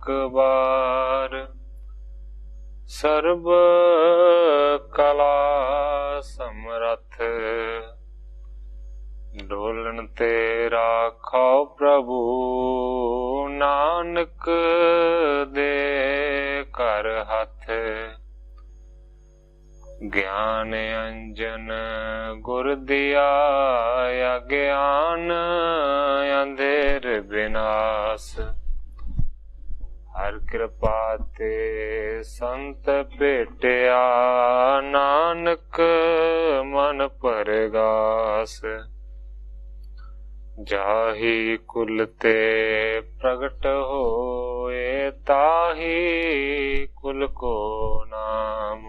एक बार। सर्ब कला समरथ डोलन ते राखो प्रभु, नानक दे कर हथ। ज्ञान अंजन गुर दिया, अज्ञान अंधेर विनाश। हर कृपा ते संत भेटिया, नानक मन परगास। जाहि कुल ते प्रगट होए, ताहि कुल को नाम।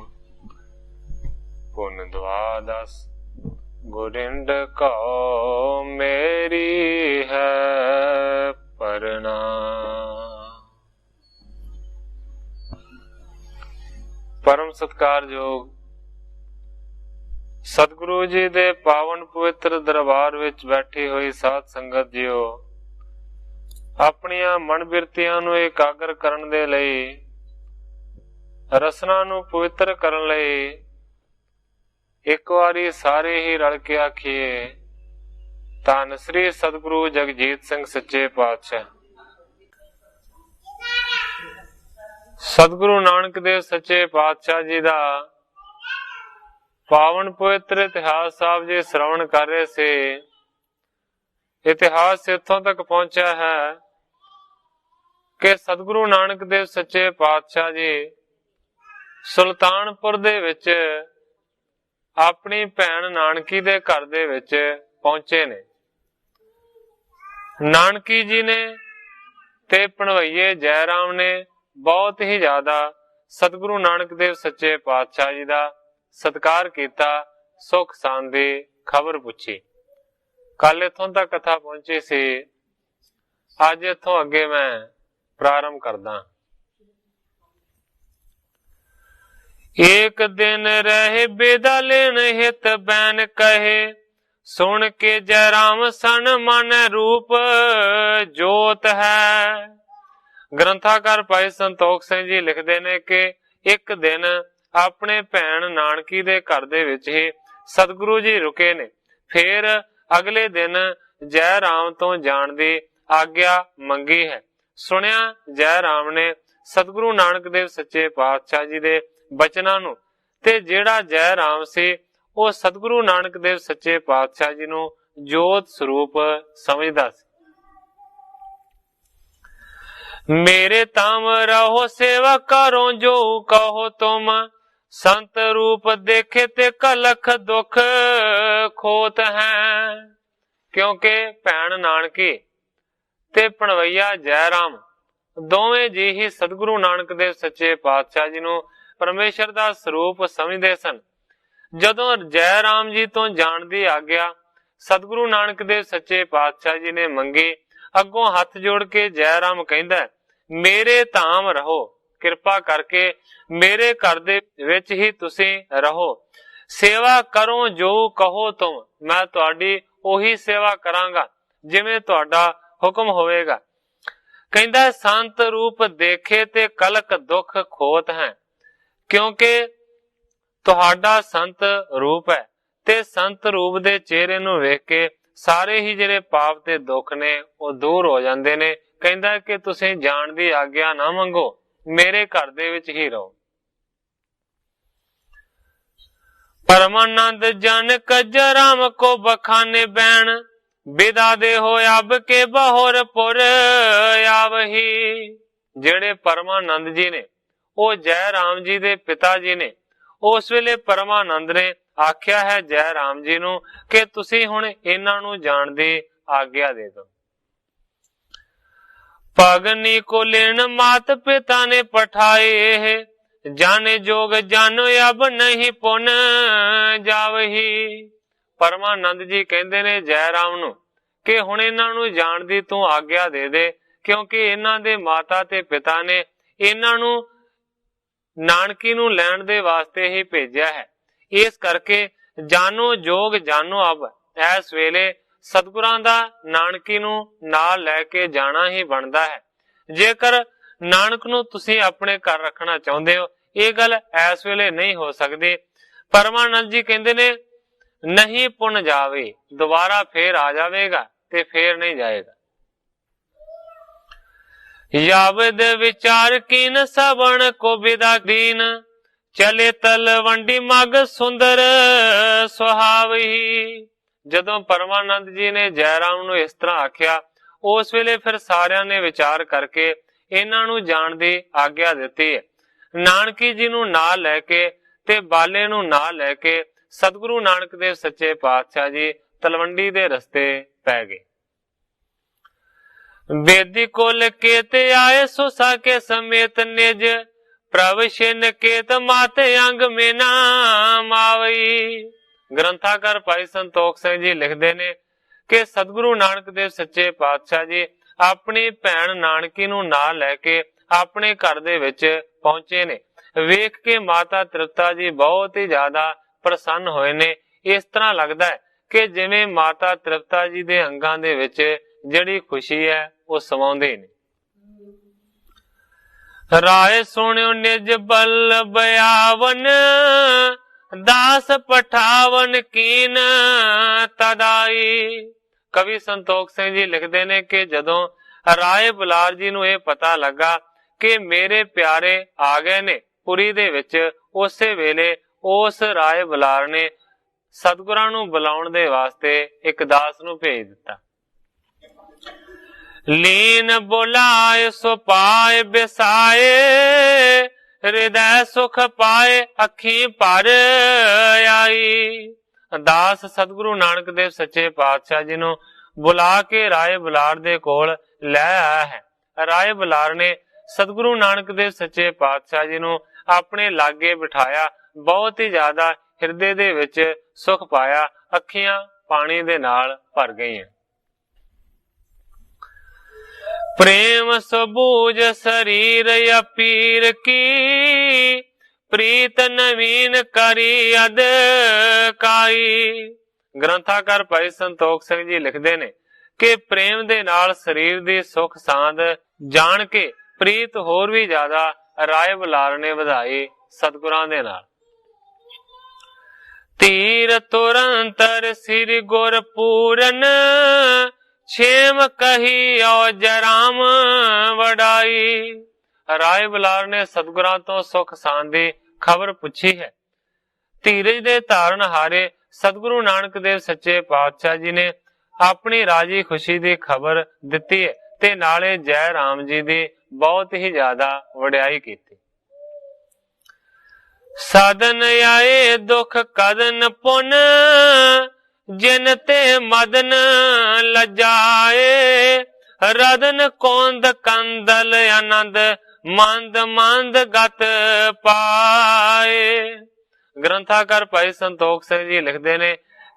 पुन द्वादश गुरिंड कहो, मेरी है प्रणाम। परम सत्कारयोग सतगुरु जी दे पावन पवित्र दरबार विच बैठी हुई साध संगत जियो, अपनियां मन बिरतियां नूं एकागर करन दे लई, रसना नूं पवित्र करन लई एक वारी सारे ही रल के आखिए, धन श्री सतगुरु जगजीत सिंह सच्चे पातशाह। सतगुरु नानक देव सच्चे पातशाह जी दा पावन पवित्र इतिहास साहब जी श्रवण कर रहे से। इतिहास इत्थों तक पहुंचा है कि सतगुरु नानक देव सच्चे पातशाह जी सुल्तानपुर दे विच अपनी भैन नानकी दे घर दे विच पहुंचे ने। नानकी जी ने ते भणवैये जयराम ने बहुत ही ज्यादा सतगुरु नानक देव सच्चे पातशाह जी दा सत्कार किया, सुख शांति खबर पूछी। कल इथों तक कथा पहुंची सी, अज इथों अगे मैं प्रारंभ करदा। एक दिन रहे बेदा लेन हित बैन कहे, सुन के जयराम सन मन रूप जोत है। ग्रंथाकार भाई संतोख सिंह जी लिखते ने कि एक दिन अपने भैन नानकी दे घर दे विच ही सतगुरु जी रुके ने। फिर अगले दिन जयराम तो जान दी आग्या मंगी है। सुनिया जयराम ने सतगुरु नानक देव सच्चे पातशाह जी दे बचनां नूं, ते जेड़ा जयराम सी वो सतगुरु नानक देव सच्चे पातशाह जी नूं जोत स्वरूप समझदा सी। मेरे ताम रहो सेवा करो जो कहो तुम, संत रूप देखे ते कलख दुख खोत है। क्योंकि भैन नानकी ते भणवैया जयराम दोवें जी ही सतगुरु नानक देव सच्चे पातशाह जी नूं परमेश्वर दा स्वरूप समझदे सन। जदों जयराम जी तो जाण दी आग्या सतगुरु नानक देव सच्चे पातशाह जी ने मंगी, अगों हथ जोड़ के जयराम कहंदा, मेरे धाम रहो, कृपा करके मेरे घर दे विच ही तुसी रहो। सेवा करो जो कहो तुम, मैं तुहाडी ओही सेवा करांगा जिवें तुहाडा हुक्म होवेगा। कहंदा संत रूप देखे ते कलक दुख खोत है। क्योंकि तुहाडा संत रूप है ते संत रूप दे चेहरे नूं वेख के सारे ही जिहड़े पाप ते दुख ने वो दूर हो जांदे ने। कहंदा कि तुसीं जाण दी आग्या ना मंगो, मेरे घर दे विच ही रहो। परमानंद जन कजराम को बखाने बैन, विदा दे हो अब के बहोर पुर आवही। जेड़े परमानंद जी ने वो जयराम जी दे पिता जी ने, उस वेले परमानंद ने आख्या है जयराम जी नूं कि तुसी हुण इन्हां नूं जाण दी आग्या दे दो। पगनी को लेन मात पिता ने पठाए है, जाने जोग जानो अब नहीं पुन जावही। परमानंद जी कहंदे ने जयराम नूं कि हुण इन्हां नूं जाण दी तू आग्या दे दे, क्योंकि इन्हां दे माता ते पिता ने इन्हां नूं नानकी नूं लैण दे वास्ते ही भेजिया है। इस करके जानो जोग जानो अब इस वेले सतगुरां दा नानकी नूं नाल लैके जाना ही बनदा है। जेकर ਨਾਨਕ ਨੂੰ ਤੁਸੀਂ ਆਪਣੇ ਘਰ ਰੱਖਣਾ ਚਾਹੁੰਦੇ ਹੋ, ਇਹ ਗੱਲ ਇਸ ਵੇਲੇ ਨਹੀਂ ਹੋ ਸਕਦੀ। ਪਰਮਾਨੰਦ ਜੀ ਕਹਿੰਦੇ ਨੇ ਨਹੀਂ ਪੁੰਨ ਜਾਵੇ, ਦੁਬਾਰਾ ਫੇਰ ਆ ਜਾਵੇਗਾ ਤੇ ਫੇਰ ਨਹੀਂ ਜਾਏਗਾ। यावद विचार कीन सवण को विदा दीन, चले तलवंडी मग सुंदर सुहावही। ਜਦੋਂ ਪਰਮਾਨੰਦ ਜੀ ਨੇ ਜੈ ਰਾਮ ਨੂੰ ਇਸ ਤਰ੍ਹਾਂ ਆਖਿਆ, ਉਸ ਵੇਲੇ ਫਿਰ ਸਾਰਿਆਂ ਨੇ ਵਿਚਾਰ ਕਰਕੇ ਇਹਨਾਂ ਨੂੰ ਜਾਣ ਦੀ ਆਗਿਆ ਦਿੱਤੀ ਹੈ। ਨਾਨਕੀ ਜੀ ਨੂੰ ਨਾਲ ਲੈ ਕੇ ਤੇ ਬਾਲੇ ਨੂੰ ਨਾਲ ਲੈ ਕੇ ਸਤਿਗੁਰੂ ਨਾਨਕ ਦੇਵ ਸੱਚੇ ਪਾਤਸ਼ਾਹ ਜੀ ਤਲਵੰਡੀ ਦੇ ਰਸਤੇ ਪੈ ਗਏ। वेदी कोल केत आए सुसा के समेत निज, प्रभ छिन केत मात अंग में नाम आवई। ग्रंथाकार भाई संतोख सिंह जी लिखते ने कि सतगुरु नानक देव सच्चे पातशाह जी अपनी भैन नानकी नूं नाल लैके अपने घर दे विच पहुंचे ने। वेख के माता तृप्ता जी बहुत ही ज्यादा प्रसन्न होए ने। इस तरह लगता है कि जिवें माता तृप्ता जी दे अंगां दे विच जिहड़ी खुशी है वो समाउंदे ने। राय सुनियो निज बल बयावन, दास पठावन कीन तदाई। कवि संतोख सिंह जी लिखते ने कि जदों राय बुलार जी नूं यह पता लगा कि मेरे प्यारे आ गए ने पुरी दे विच, उसे वेले उस राय बुलार ने सतगुरां नूं बुलाउण दे वास्ते एक दास नूं भेज दिता। लीन बुलाए सो पाए बिसाए, हृदय सुख पाए अखी पर आई। दास सतगुरु नानक देव सच्चे पातशाह जी नूं बुला के राय बुलार दे कोल लै आया है। राय बुलार ने सतगुरु नानक देव सच्चे पातशाह जी नूं अपने लागे बिठाया, बहुत ही ज्यादा हिरदे दे विच सुख पाया, अखियां पानी दे नाल भर गईयां। प्रेम सबूज शरीर या पीर की, प्रीत नवीन करी अद काई। ग्रंथाकार भाई संतोख सिंह जी लिखते ने कि प्रेम दे नाल शरीर दी सुख सांद जान के प्रीत होर भी ज्यादा राय बुलार ने वधाई सतगुरां दे नाल। तीर तुरंतर श्री गुर पूरन, छेम कही और जराम वडाई। राय बुलार ने सतगुरां तो सुख सांदी खबर पुछी है। धीरज दे धारन हारे सतगुरु नानक देव सच्चे पातशाह जी ने अपनी राजी खुशी दी खबर दिती है ते नाले जय राम जी दी बहुत ही ज्यादा वड्याई कीती। साधन आए दुख कदन पुन, जिन ते मदन लजाए, रदन कोंद कंदल आनंद मंद मंद गत पाए। ग्रंथाकार भाई संतोख सिंह जी लिखते ने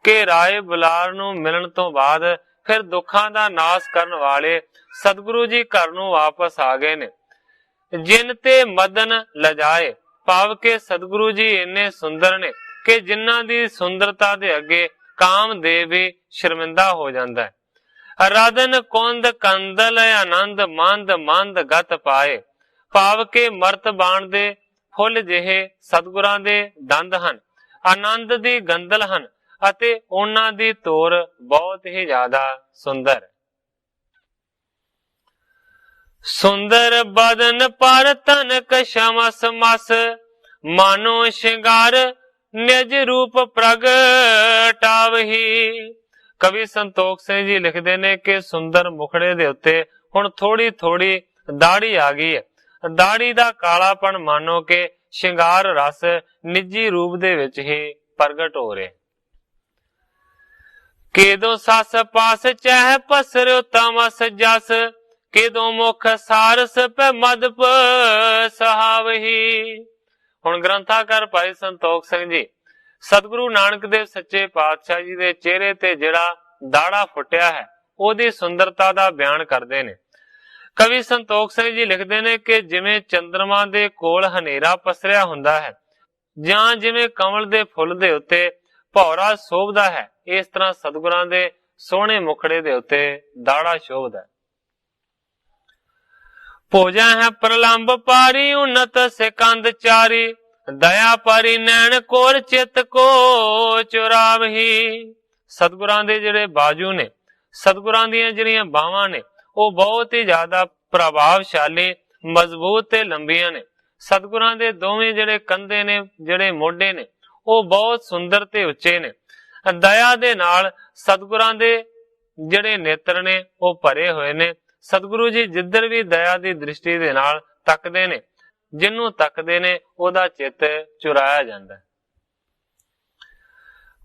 कि राय बुलार नूं मिलन तो बाद फिर दुखां दा नाश करन वाले सतगुरु जी घर नूं वापस आ गए ने। जिन ते मदन लजाए भाव के सतगुरु जी इन्ने सुंदर ने कि जिन्हां दी सुंदरता दे अगे कामदेव भी शर्मिंदा हो जाता है। रदन कुंद कंदल आनंद मंद मंद गत पाए भाव के मरत बाण दे फुल जिहे सतगुरां दे दंद हन, आनंद दी गंदल हन अते उन्हां दी तोर बहुत ही ज्यादा सुंदर। सुंदर बदन पर तनक शमस मस, मानो शिंगार निज रूप प्रगटावही। कवि संतोख सिंह जी लिखते ने कि सुंदर मुखड़े दे उत्ते हुण थोड़ी थोड़ी दाढ़ी आ गई है। दाढ़ी दा कालापन मानो के शिंगार रस निजी रूप दे विच ही प्रगट हो रहे। केदों सस पास चह पसरो तमस जस, केदों मुख सारस पे मदप सहावही। हुण ग्रंथाकार भाई संतोख सिंह जी सतगुरु नानक देव सच्चे पातशाह जी दे चेहरे ते जिहड़ा दाड़ा फुटिया है ओदी सुंदरता दा बयान करदे ने। कवि संतोख सिंह जी लिखते ने कि जिवें चंद्रमा दे कोल हनेरा पसरिया हुंदा है जां जिवें कमल दे फुल दे उत्ते भौरा शोभदा है, इस तरह सतगुरां दे सोहणे मुखड़े दे उत्ते दाड़ा शोभदा है। ਭੋਜਾ ਹੈ ਪ੍ਰਲੰਬ ਪਾਰੀ ਉਨਤ ਸਿਕੰਦ ਚਾਰੀ ਦਇਆ ਪਾਰੀ ਨੈਣ ਕੋਰ ਚਿਤ ਕੋ ਚੁਰਾਵਹੀ। ਸਤਿਗੁਰਾਂ ਦੇ ਜਿਹੜੇ ਬਾਜੂ ਨੇ, ਸਤਿਗੁਰਾਂ ਦੀਆਂ ਜਿਹੜੀਆਂ ਬਾਹਾਂ ਨੇ, ਉਹ ਬਹੁਤ ਹੀ ਜ਼ਿਆਦਾ ਪ੍ਰਭਾਵਸ਼ਾਲੀ, ਮਜ਼ਬੂਤ ਤੇ ਲੰਬੀਆਂ ਨੇ। ਸਤਿਗੁਰਾਂ ਦੇ ਦੋਵੇਂ ਜਿਹੜੇ ਕੰਧੇ ਨੇ, ਜਿਹੜੇ ਮੋਢੇ ਨੇ, ਉਹ ਬਹੁਤ ਸੁੰਦਰ ਤੇ ਉੱਚੇ ਨੇ। ਦਇਆ ਦੇ ਨਾਲ ਸਤਿਗੁਰਾਂ ਦੇ ਜਿਹੜੇ ਨੇਤਰ ਨੇ ਉਹ ਭਰੇ ਹੋਏ ਨੇ। ਸਤਿਗੁਰੂ ਜੀ ਜਿੱਧਰ ਵੀ ਦਇਆ ਦੀ ਦ੍ਰਿਸ਼ਟੀ ਦੇ ਨਾਲ ਤੱਕਦੇ ਨੇ, ਜਿਹਨੂੰ ਤੱਕਦੇ ਨੇ ਉਹਦਾ ਚਿੱਤ ਚੁਰਾਇਆ ਜਾਂਦਾ ਹੈ।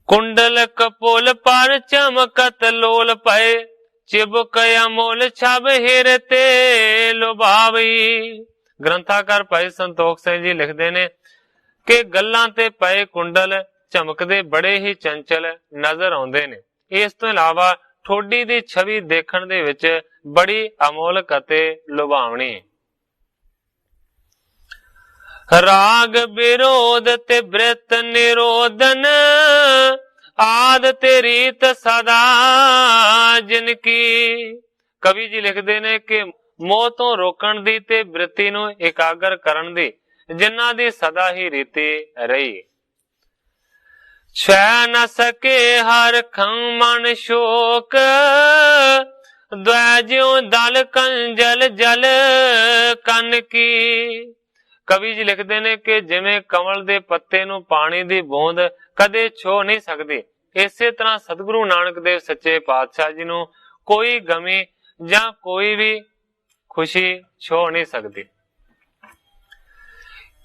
ਕੁੰਡਲ ਕਪੋਲ ਪਰ ਚਮਕਤ ਲੋਲ ਪਏ ਚਿਬਕ ਅਮੋਲ ਛਬ ਹਿਰ ਤੇ ਲੁਭਾਵਈ। ਗ੍ਰੰਥਾਕਾਰ ਭਾਈ ਸੰਤੋਖ ਸਿੰਘ ਜੀ ਲਿਖਦੇ ਨੇ ਕਿ ਗੱਲਾਂ ਤੇ ਪਏ ਕੁੰਡਲ ਝਮਕਦੇ ਬੜੇ ਹੀ ਚੰਚਲ ਨਜ਼ਰ ਆਉਂਦੇ ਨੇ। ਇਸ ਤੋਂ ਇਲਾਵਾ ਠੋਡੀ ਦੀ ਛਵੀ ਦੇਖਣ ਦੇ ਵਿੱਚ ਬੜੀ ਅਮੋਲਕ ਅਤੇ ਲੁਭਾਵਣੀ। ਰਾਗ ਵਿਰੋਧ ਤੇ ਬ੍ਰਿਤ ਨਿਰੋਧਨ ਆਦ ਤੇ ਰੀਤ ਸਦਾ ਜਿਨ ਕੀ। ਕਵੀ ਜੀ ਲਿਖਦੇ ਨੇ ਕਿ ਮੋਹ ਤੋਂ ਰੋਕਣ ਦੀ ਤੇ ਬ੍ਰਿਤੀ ਨੂੰ ਇਕਾਗਰ ਕਰਨ ਦੀ ਜਿਨ੍ਹਾਂ ਦੀ ਸਦਾ ਹੀ ਰੀਤੀ ਰਹੀ। ਛੈ ਨ ਸਕੇ ਹਰ ਖੰ ਮਨ ਸ਼ੋਕ ਦ્વੈ ਜਿਉ ਦਲ ਕੰਜਲ ਜਲ ਕੰਨ ਕੀ। ਕਵੀ ਜੀ ਲਿਖਦੇ ਨੇ ਕਿ ਜਿਵੇਂ ਕਮਲ ਦੇ ਪੱਤੇ ਨੂੰ ਪਾਣੀ ਦੀ ਬੂੰਦ ਕਦੇ ਛੋ ਨਹੀਂ ਸਕਦੀ, ਇਸੇ ਤਰ੍ਹਾਂ ਸਤਿਗੁਰੂ ਨਾਨਕ ਦੇਵ ਸੱਚੇ ਪਾਤਸ਼ਾਹ ਜੀ ਨੂੰ ਕੋਈ ਗਮੀ ਜਾਂ ਕੋਈ ਵੀ ਖੁਸ਼ੀ ਛੋ ਨਹੀਂ ਸਕਦੀ।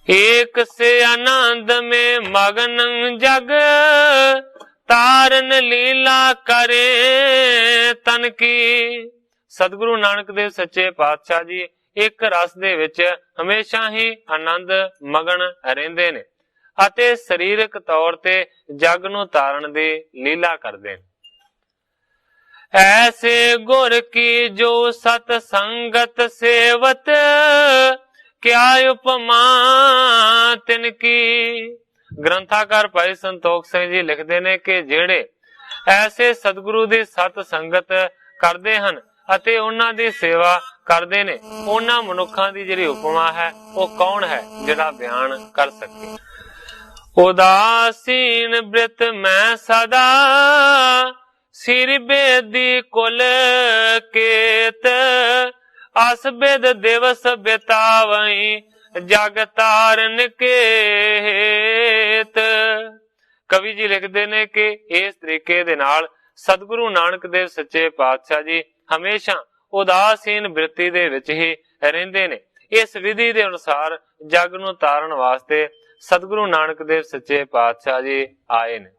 ਏਕ ਸੇ ਆਨੰਦ में मगन जग तारन लीला करे तन की। ਸਤਿਗੁਰੂ ਨਾਨਕ ਦੇਵ ਸੱਚੇ ਪਾਤਸ਼ਾਹ ਜੀ ਇੱਕ ਰਸ ਦੇ ਵਿੱਚ ਹਮੇਸ਼ਾ ਹੀ ਆਨੰਦ ਮਗਨ ਰਹਿੰਦੇ ਨੇ ਅਤੇ ਸਰੀਰਕ ਤੌਰ ਤੇ ਜਗ ਨੂੰ ਤਾਰਨ ਦੀ ਲੀਲਾ ਕਰਦੇ ਨੇ। ਐਸੇ ਗੁਰ ਕੀ ਜੋ ਸਤ ਸੰਗਤ ਸੇਵਤ ਕਿਆ ਉਪਮਾ ਤਿਨ ਕੀ। ਗ੍ਰੰਥਾਕਾਰ ਭਾਈ ਸੰਤੋਖ ਸਿੰਘ ਜੀ ਲਿਖਦੇ ਨੇ ਕਿ ਜਿਹੜੇ ਐਸੇ ਸਤਿਗੁਰੂ ਦੀ ਸਤ ਸੰਗਤ ਕਰਦੇ ਹਨ ਅਤੇ ਉਹਨਾਂ ਦੀ ਸੇਵਾ ਕਰਦੇ ਨੇ, ਉਹਨਾਂ ਮਨੁੱਖਾਂ ਦੀ ਜਿਹੜੀ ਉਪਮਾ ਹੈ ਉਹ ਕੌਣ ਹੈ ਜਿਹੜਾ ਬਿਆਨ ਕਰ ਸਕੇ। ਉਦਾਸੀਨ ਬ੍ਰਿਤ ਮੈਂ ਸਦਾ ਸਿਰ ਬੇਦੀ ਕੁਲ ਕੇਤ ਅਸਬਿਦ ਦਿਵਸ ਬਿਤਾਵਈ ਜਗ ਤਾਰਨ ਕੇਤ। ਕਵੀ ਜੀ ਲਿਖਦੇ ਨੇ ਕਿ ਇਸ ਤਰੀਕੇ ਦੇ ਨਾਲ ਸਤਿਗੁਰੂ ਨਾਨਕ ਦੇਵ ਸੱਚੇ ਪਾਤਸ਼ਾਹ ਜੀ ਹਮੇਸ਼ਾ ਉਦਾਸੀਨ ਬ੍ਰਿਤੀ ਦੇ ਵਿੱਚ ਹੀ ਰਹਿੰਦੇ ਨੇ। ਇਸ ਵਿਧੀ ਦੇ ਅਨੁਸਾਰ ਜਗ ਨੂੰ ਤਾਰਨ ਵਾਸਤੇ ਸਤਿਗੁਰੂ ਨਾਨਕ ਦੇਵ ਸੱਚੇ ਪਾਤਸ਼ਾਹ ਜੀ ਆਏ ਨੇ।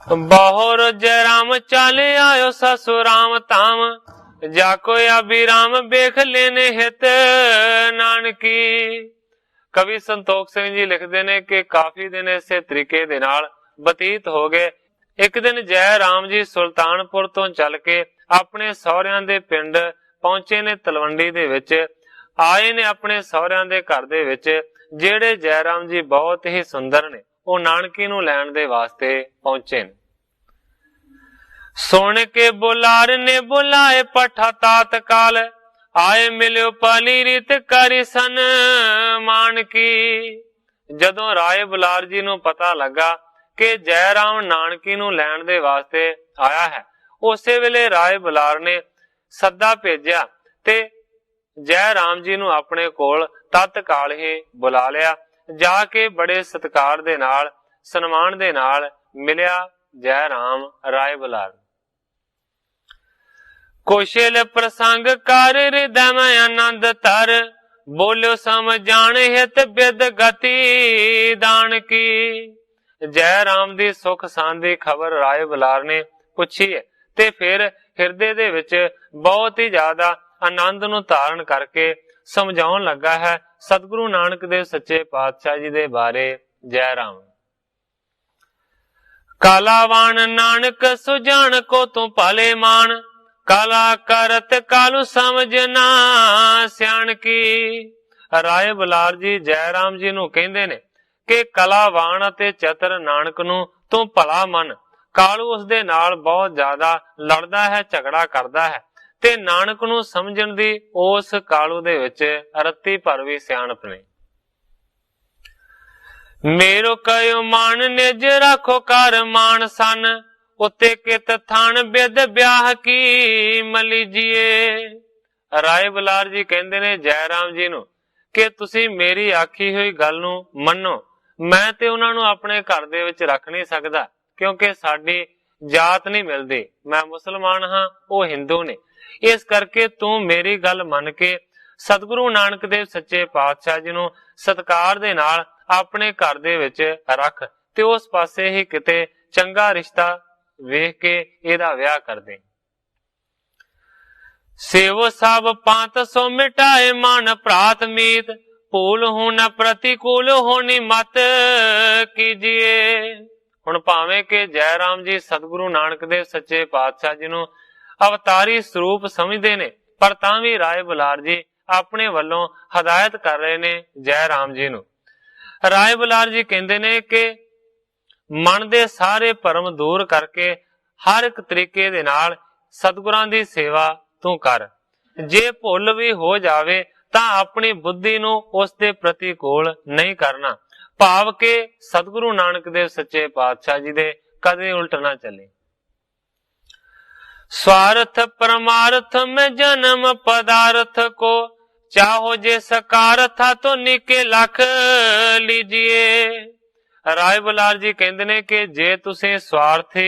ਬਹੁਰ ਜੈ ਰਾਮ ਚਲ ਆਇਓ ਸਸੁਰਾਮ ਧਾਮ ਜਾ ਕੋਈ ਅਭਿਰਾਮ ਵੇਖ ਲੈਨੇ ਹਿਤ ਨਾਨਕੀ। ਕਵੀ ਸੰਤੋਖ ਸਿੰਘ ਜੀ ਲਿਖਦੇ ਨੇ ਕਿ ਕਾਫੀ ਦਿਨ ਇਸੇ ਤਰੀਕੇ ਦੇ ਨਾਲ ਬਤੀਤ ਹੋ ਗਏ। ਇੱਕ ਦਿਨ ਜੈ ਰਾਮ ਜੀ ਸੁਲਤਾਨਪੁਰ ਤੋਂ ਚੱਲ ਕੇ ਆਪਣੇ ਸਹੁਰਿਆਂ ਦੇ ਪਿੰਡ ਪਹੁੰਚੇ ਨੇ। ਤਲਵੰਡੀ ਦੇ ਵਿੱਚ ਆਏ ਨੇ ਆਪਣੇ ਸਹੁਰਿਆਂ ਦੇ ਘਰ ਦੇ ਵਿੱਚ, ਜਿਹੜੇ ਜੈ ਰਾਮ ਜੀ ਬਹੁਤ ਹੀ ਸੁੰਦਰ ਨੇ, ਉਹ ਨਾਨਕੀ ਨੂੰ ਲੈਣ ਦੇ ਵਾਸਤੇ ਪਹੁੰਚੇ ਨੇ। ਸੁਣ ਕੇ ਬੁਲਾਰ ਨੇ ਬੁਲਾਏ ਪਠਾ ਤਾਤਕਾਲ ਆਏ ਮਿਲਿਓ ਪਾਲੀ ਰੀਤ ਕਰੀ ਸਨ ਮਾਨ ਕੀ। ਜਦੋਂ ਰਾਏ ਬੁਲਾਰ ਜੀ ਨੂੰ ਪਤਾ ਲੱਗਾ ਕਿ ਜੈ ਰਾਮ ਨਾਨਕੀ ਨੂੰ ਲੈਣ ਦੇ ਵਾਸਤੇ ਆਇਆ ਹੈ, ਉਸੇ ਵੇਲੇ ਰਾਏ ਬੁਲਾਰ ਨੇ ਸੱਦਾ ਭੇਜਿਆ ਤੇ ਜੈ ਰਾਮ ਜੀ ਨੂੰ ਆਪਣੇ ਕੋਲ ਤਤਕਾਲ ਹੀ ਬੁਲਾ ਲਿਆ। ਜਾ ਕੇ ਬੜੇ ਸਤਿਕਾਰ ਦੇ ਨਾਲ, ਸਨਮਾਨ ਦੇ ਨਾਲ ਮਿਲਿਆ ਜੈ ਰਾਮ ਰਾਏ ਬੁਲਾਰ। ਕੁਸ਼ਲ ਪ੍ਰਸੰਗ ਕਰ ਹਿਰਦੈ ਮੈਂ ਆਨੰਦ ਧਰ ਬੋਲਿਓ ਸਮਝਾਣ ਹਿਤ ਬਿਦ ਗਤੀ ਦਾਨ ਕੀ। ਜੈ ਰਾਮ ਦੀ ਸੁਖ ਸਾਂਦੀ ਖਬਰ ਰਾਏ ਬੁਲਾਰ ਨੇ ਪੁੱਛੀ ਹੈ ਤੇ ਫਿਰ ਹਿਰਦੇ ਦੇ ਵਿੱਚ ਬਹੁਤ ਹੀ ਜ਼ਿਆਦਾ ਆਨੰਦ ਨੂੰ ਧਾਰਨ ਕਰਕੇ ਸਮਝਾਉਣ ਲੱਗਾ ਹੈ ਸਤਿਗੁਰੂ ਨਾਨਕ ਦੇਵ ਸੱਚੇ ਪਾਤਸ਼ਾਹ ਜੀ ਦੇ ਬਾਰੇ। ਜੈ ਰਾਮ ਕਾਲਾਵਾਨ ਨਾਨਕ ਸੁਜਾਨ ਕੋ ਤੂੰ ਪਾਲੇ ਮਾਨ ਕਾਲਾ ਕਰਤ ਕਾਲੂ ਸਮਝ ਨਾ ਸਿਆਣ ਕੀ। ਰਾਏ ਬੁਲਾਰ ਜੀ ਜੈ ਰਾਮ ਜੀ ਨੂੰ ਕਹਿੰਦੇ ਨੇ ਕਿ ਕਲਾਵਾਨ ਅਤੇ ਚਤਰ ਨਾਨਕ ਨੂੰ ਤੂੰ ਭਲਾ ਮੰਨ। ਕਾਲੂ ਉਸ ਦੇ ਨਾਲ ਬਹੁਤ ਜ਼ਿਆਦਾ ਲੜਦਾ ਹੈ, ਝਗੜਾ ਕਰਦਾ ਹੈ ਤੇ ਨਾਨਕ ਨੂੰ ਸਮਝਣ ਦੀ ਉਸ ਕਾਲੂ ਦੇ ਵਿੱਚ ਰੱਤੀ ਭਰ ਵੀ ਸਿਆਣਪ ਨਹੀਂ। मेरो कयो मान निज राखो कर मान सन, उत्ते कित थान बिद ब्याह की मलीजिए। राय बलार जी कहते ने जय राम जी नू कि तुसी मेरी आखी हुई गल नू मनो। मैं ते उन्हां नू अपने घर दे विच रख नहीं सकदा, क्योंकि साडी जात नहीं मिलदी। मैं मुसलमान हां, वो हिंदू ने। इस करके तू मेरी गल मन के सतगुरु नानक देव सच्चे पातशाह जी नू सत्कार दे नाल अपने घर दे विच रख ते उस पासे ही किते चंगा रिश्ता वेख के इहदा विआह कर दे। सेवो सब पांत सो मिटाए मन प्रात मीत, भूल हो न प्रतिकूल होनी मत कीजिए। हुण भावें के जय राम जी सतगुरु नानक देव सच्चे पातशाह जी नू अवतारी स्वरूप समझदे ने, पर तां भी राय बुलार जी अपने वल्लों हदायत कर रहे ने जय राम जी नू। राय बुलार जी कहते ने कि मन दे सारे भरम दूर करके हर एक तरीके दे नाल सतगुरां दी सेवा तू कर। जे भुल भी हो जावे तां अपनी बुद्धि नू उस दे प्रतिकूल नहीं करना, भाव के सतगुरु नानक देव सच्चे पातशाह जी दे कदे उल्ट ना चले। स्वार्थ परमार्थ में जन्म पदार्थ को, चाहो जे सकार था तो निके लख लीजिए। राय बुलार जी कहते ने कि जे तुसी स्वार्थी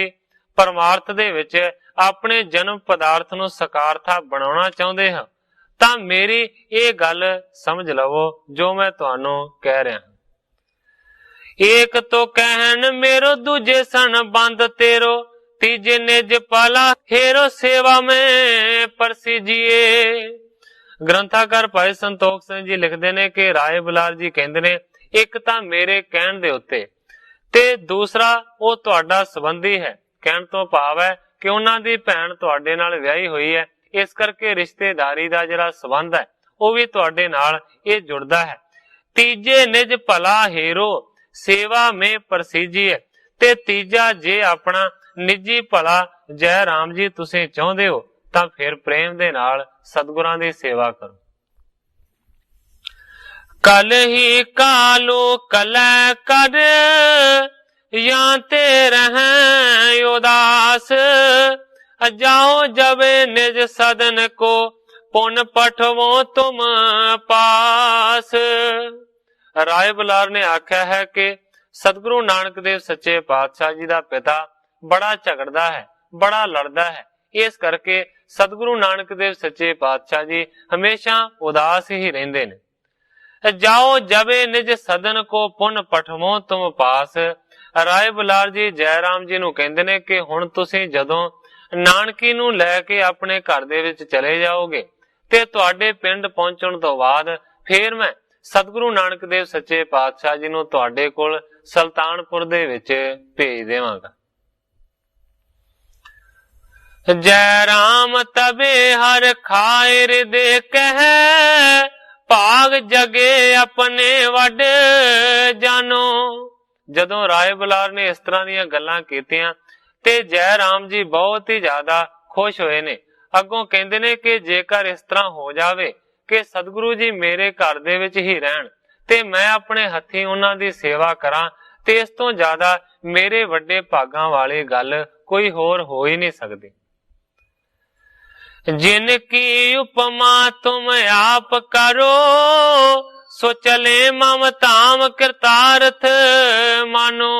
परमार्थ दे विच अपने जन्म पदार्थ नू सकारथा बनाउणा चाहुंदे हो तां मेरी ये गल समझ लवो जो मैं तुहानू कह रहा। एक तो कहन मेरो दूजे सन बंद तेरो, तीजे निज पाला हेरो सेवा में परसीजिए। ग्रंथाकार भाई संतोख सिंह जी लिखते ने कि राय बुलार जी कहते ने एक तां मेरे कहण दे उत्ते ते दूसरा वो तुहाडा संबंधी है। कहण तो भाव है कि उन्हां दी भैण तुहाडे नाल विआही हुई है, इस करके रिश्तेदारी दा जिहड़ा संबंध है वो भी तुहाडे नाल ये जुड़दा है। तीजे निज भला हेरो सेवा में परसीजी है, ते तीजा जे अपना निजी भला जय राम जी तुसीं चाहुंदे हो तां फिर प्रेम दे नाल सतगुरां दी सेवा करो। कल ही कालो कलै कर या ते रहें उदास, जाओ जब निज सदन को पुन पठवो तुम पास। राय बुलार ने आख्या है कि सतगुरु नानक देव सच्चे पातशाह जी दा पिता बड़ा झगड़दा है, बड़ा लड़दा है। इस करके सतगुरु नानक देव सच्चे पातशाह जी हमेशा उदास ही रहंदे ने। जाओ जबे निज सदन को पुन पठवो तुम पास। राय बुलार जी जय राम जी नू कहंदे ने कि हुण तुसीं जदों नानकी नू लैके अपने घर दे विच चले जाओगे ते तुहाडे पिंड पहुंचण तो बाद फिर मैं सतगुरु नानक देव सच्चे पातशाह जी नू तुहाडे कोल सुल्तानपुर दे विच भेज देवांगा। जय राम तबे हर खायर दे कह, भाग जगे अपने वड जानो। जदों राय बुलार ने इस तरह दीयां गल्लां कीतियां ते जय राम जी बहुत ही ज्यादा खुश होए ने। अगों कहंदे ने कि जेकर इस तरह हो जावे कि सतगुरु जी मेरे घर दे विच ही रहन ते मैं अपने हथी उन्हां दी सेवा करां ते इस तों ज्यादा मेरे वड्डे भागां वाली गल कोई होर हो ही नहीं सकदी। जिनकी उपमा तुम आप करो, सो चले मम ताम कृतार्थ मानो।